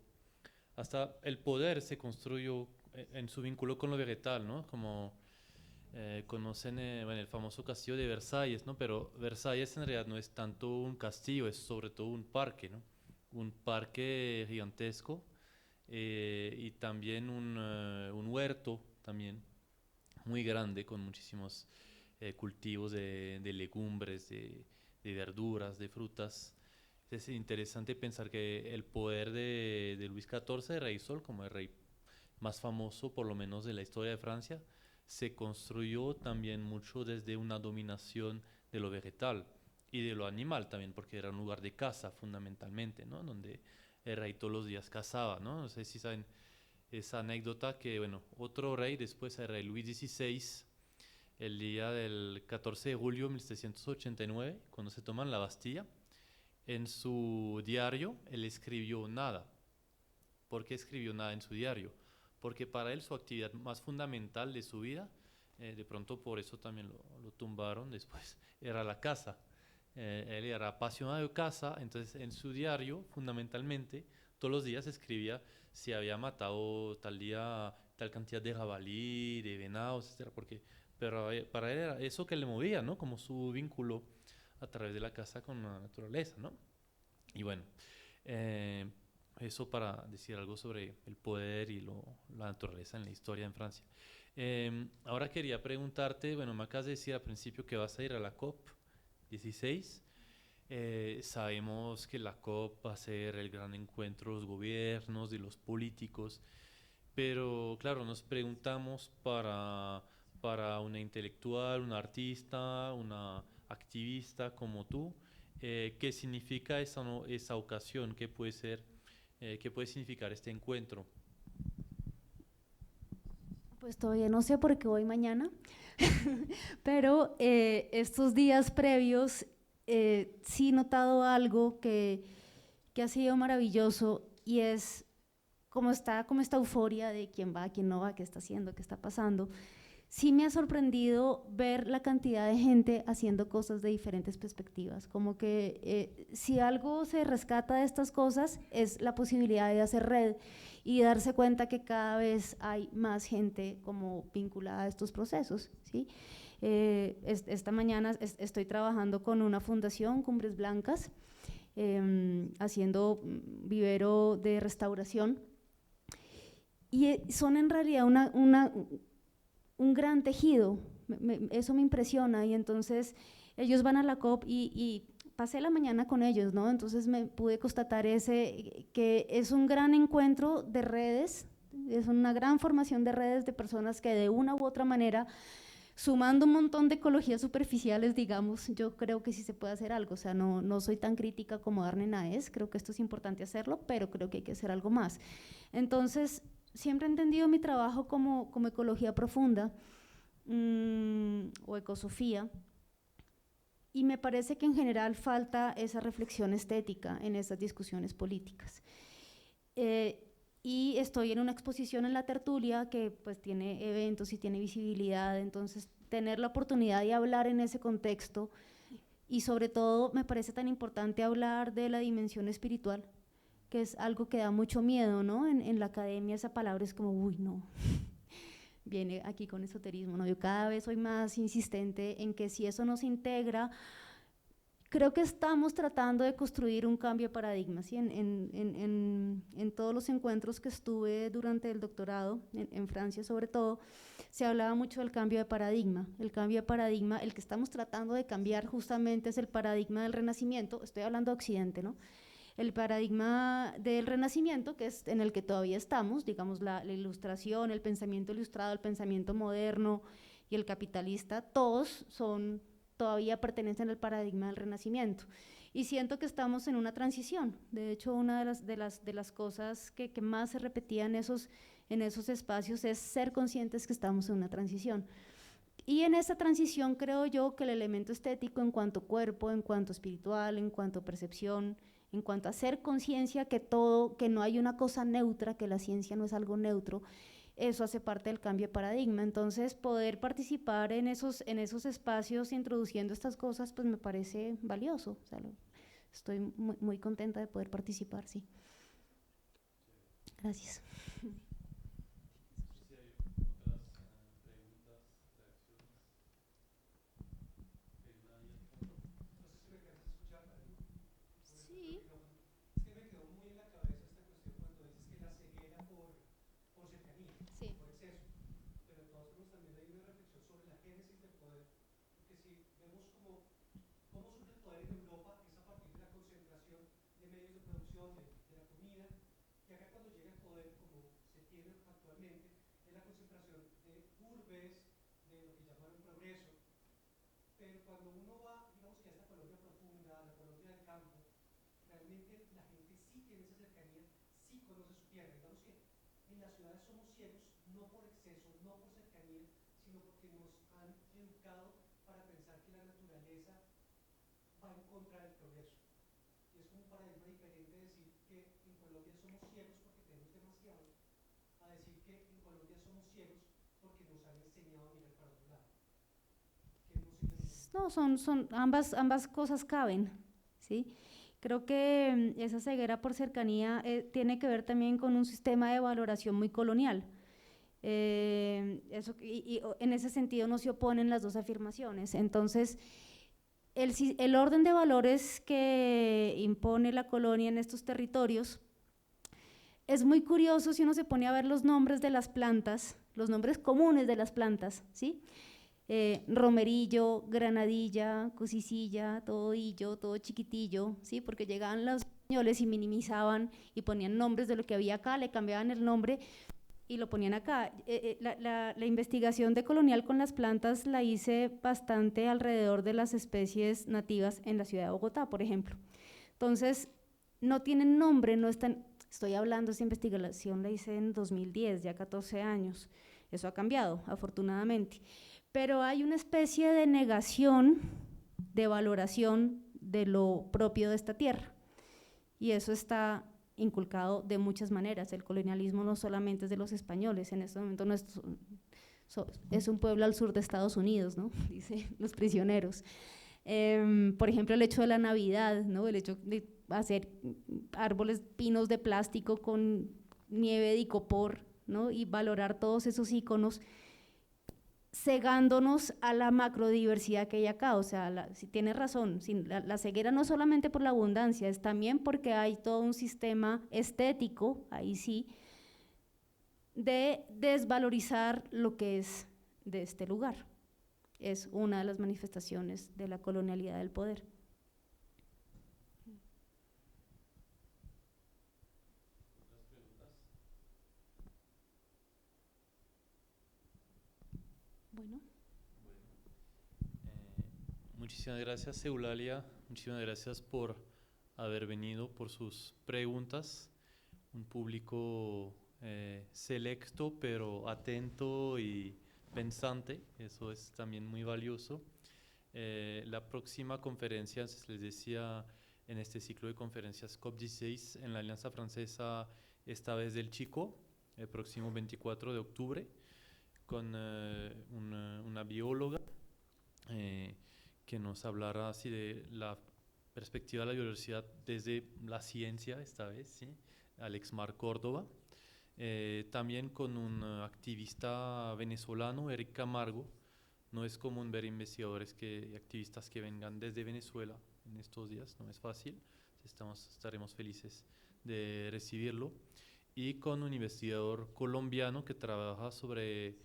hasta el poder se construyó en su vínculo con lo vegetal, ¿no? Como conocen bueno, el famoso castillo de Versalles, ¿no? Pero Versalles en realidad no es tanto un castillo, es sobre todo un parque, ¿no? Un parque gigantesco, y también un huerto también muy grande con muchísimos cultivos de legumbres, de de verduras, de frutas. Es interesante pensar que el poder de Luis XIV, de Rey Sol, como el rey más famoso, por lo menos de la historia de Francia, se construyó también mucho desde una dominación de lo vegetal y de lo animal también, porque era un lugar de caza fundamentalmente, ¿no? Donde el rey todos los días cazaba, ¿no? No sé si saben esa anécdota que, bueno, otro rey, después el rey Luis XVI, el día del 14 de julio de 1789, cuando se toman la Bastilla, en su diario él escribió nada. ¿Por qué escribió nada en su diario? Porque para él su actividad más fundamental de su vida, de pronto por eso también lo tumbaron después, era la caza. Él era apasionado de caza, entonces en su diario fundamentalmente todos los días escribía si había matado tal día tal cantidad de jabalí, de venados, etc. Porque, pero para él era eso que le movía, ¿no? Como su vínculo a través de la caza con la naturaleza, ¿no? Y bueno, eso para decir algo sobre el poder y la naturaleza en la historia en Francia. Ahora quería preguntarte, bueno, me acabas de decir al principio que vas a ir a la COP16. Sabemos que la COP va a ser el gran encuentro de los gobiernos, de los políticos, pero claro, nos preguntamos para una intelectual, una artista, una activista como tú, ¿qué significa esa ocasión? ¿Qué puede ser? ¿Qué puede significar este encuentro? Pues todavía no sé por qué voy mañana, pero estos días previos sí he notado algo que ha sido maravilloso, y es como esta euforia de quién va, quién no va, qué está haciendo, qué está pasando. Sí me ha sorprendido ver la cantidad de gente haciendo cosas de diferentes perspectivas, como que si algo se rescata de estas cosas es la posibilidad de hacer red y darse cuenta que cada vez hay más gente como vinculada a estos procesos, ¿sí? Esta mañana estoy trabajando con una fundación, Cumbres Blancas, haciendo vivero de restauración, y son en realidad un gran tejido, eso me impresiona. Y entonces ellos van a la COP y pasé la mañana con ellos, ¿no? Entonces me pude constatar que es un gran encuentro de redes, es una gran formación de redes de personas que de una u otra manera, sumando un montón de ecologías superficiales, digamos, yo creo que sí se puede hacer algo. O sea, no soy tan crítica como Arne Naes, creo que esto es importante hacerlo, pero creo que hay que hacer algo más. Entonces, siempre he entendido mi trabajo como ecología profunda o ecosofía, y me parece que en general falta esa reflexión estética en estas discusiones políticas. Y estoy en una exposición en La Tertulia que pues tiene eventos y tiene visibilidad, entonces tener la oportunidad de hablar en ese contexto, y sobre todo me parece tan importante hablar de la dimensión espiritual, que es algo que da mucho miedo, ¿no? En la academia esa palabra es como, uy, no, viene aquí con esoterismo, ¿no? Yo cada vez soy más insistente en que si eso no se integra, creo que estamos tratando de construir un cambio de paradigma, ¿sí? En todos los encuentros que estuve durante el doctorado, en Francia sobre todo, se hablaba mucho del cambio de paradigma. El cambio de paradigma, el que estamos tratando de cambiar justamente es el paradigma del Renacimiento, estoy hablando de Occidente, ¿no? El paradigma del Renacimiento, que es en el que todavía estamos, digamos la ilustración, el pensamiento ilustrado, el pensamiento moderno y el capitalista, todos todavía pertenecen al paradigma del Renacimiento. Y siento que estamos en una transición. De hecho, una de las cosas que más se repetía en esos espacios es ser conscientes que estamos en una transición. Y en esa transición creo yo que el elemento estético en cuanto cuerpo, en cuanto espiritual, en cuanto percepción, en cuanto a hacer conciencia que no hay una cosa neutra, que la ciencia no es algo neutro, eso hace parte del cambio de paradigma. Entonces, poder participar en esos espacios introduciendo estas cosas, pues me parece valioso. O sea, estoy muy, muy contenta de poder participar, sí. Gracias. ¿Cómo surge el poder en consumición de la comida, que acá cuando llega el poder, como se tiene actualmente, es la concentración de urbes, de lo que llamaron progreso, pero cuando uno va, digamos que a esta Colombia profunda, a la Colombia del campo, realmente la gente sí tiene esa cercanía, sí conoce su tierra. Digamos que en las ciudades somos ciegos, no por exceso, no por cercanía, sino porque nos han educado para pensar que la naturaleza va en contra del progreso. Y es como un paradigma diferente decir que en Colombia somos ciegos porque tenemos demasiado, a decir que en Colombia somos ciegos porque nos han enseñado a mirar para otro lado. Que no sería lo mismo. No, ambas cosas caben, ¿sí? Creo que esa ceguera por cercanía tiene que ver también con un sistema de valoración muy colonial. En ese sentido no se oponen las dos afirmaciones. Entonces, el orden de valores que impone la colonia en estos territorios es muy curioso si uno se pone a ver los nombres de las plantas, los nombres comunes de las plantas, ¿sí? Romerillo, granadilla, cusicilla, todo hillo, todo chiquitillo, ¿sí? Porque llegaban los españoles y minimizaban y ponían nombres de lo que había acá, le cambiaban el nombre y lo ponían acá. La investigación de colonial con las plantas la hice bastante alrededor de las especies nativas en la ciudad de Bogotá, por ejemplo. Entonces, no tienen nombre, no están, estoy hablando, esa investigación la hice en 2010, ya 14 años, eso ha cambiado, afortunadamente. Pero hay una especie de negación, de valoración de lo propio de esta tierra, y eso está inculcado de muchas maneras. El colonialismo no solamente es de los españoles, en este momento es un pueblo al sur de Estados Unidos, ¿no? Dicen los prisioneros. Por ejemplo, el hecho de la Navidad, ¿no? El hecho de hacer árboles, pinos de plástico con nieve de icopor, ¿no? Y valorar todos esos íconos, cegándonos a la macrodiversidad que hay acá. O sea, si tiene razón, la ceguera no solamente por la abundancia, es también porque hay todo un sistema estético, ahí sí, de desvalorizar lo que es de este lugar. Es una de las manifestaciones de la colonialidad del poder. Bueno. Muchísimas gracias, Eulalia. Muchísimas gracias por haber venido, por sus preguntas. Un público selecto, pero atento y pensante. Eso es también muy valioso. La próxima conferencia, les decía, en este ciclo de conferencias COP16 en la Alianza Francesa, esta vez del Chico, el próximo 24 de octubre, con una bióloga que nos hablará así de la perspectiva de la biodiversidad desde la ciencia, esta vez, ¿sí? Alexmar Córdoba. También con un activista venezolano, Eric Camargo. No es común ver investigadores y activistas que vengan desde Venezuela en estos días, no es fácil. Estaremos felices de recibirlo. Y con un investigador colombiano que trabaja sobre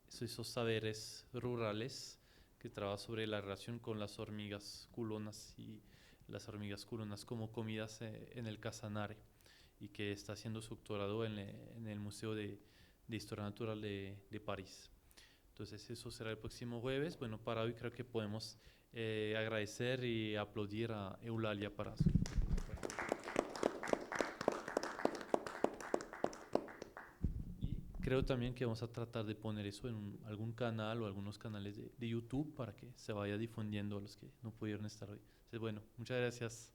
esos saberes rurales, que trabaja sobre la relación con las hormigas culonas y las hormigas culonas como comidas en el Casanare, y que está haciendo su doctorado en el Museo de Historia Natural de París. Entonces eso será el próximo jueves. Bueno, para hoy creo que podemos agradecer y aplaudir a Eulalia para su... Creo también que vamos a tratar de poner eso en algún canal o algunos canales de YouTube para que se vaya difundiendo a los que no pudieron estar hoy. Entonces, bueno, muchas gracias.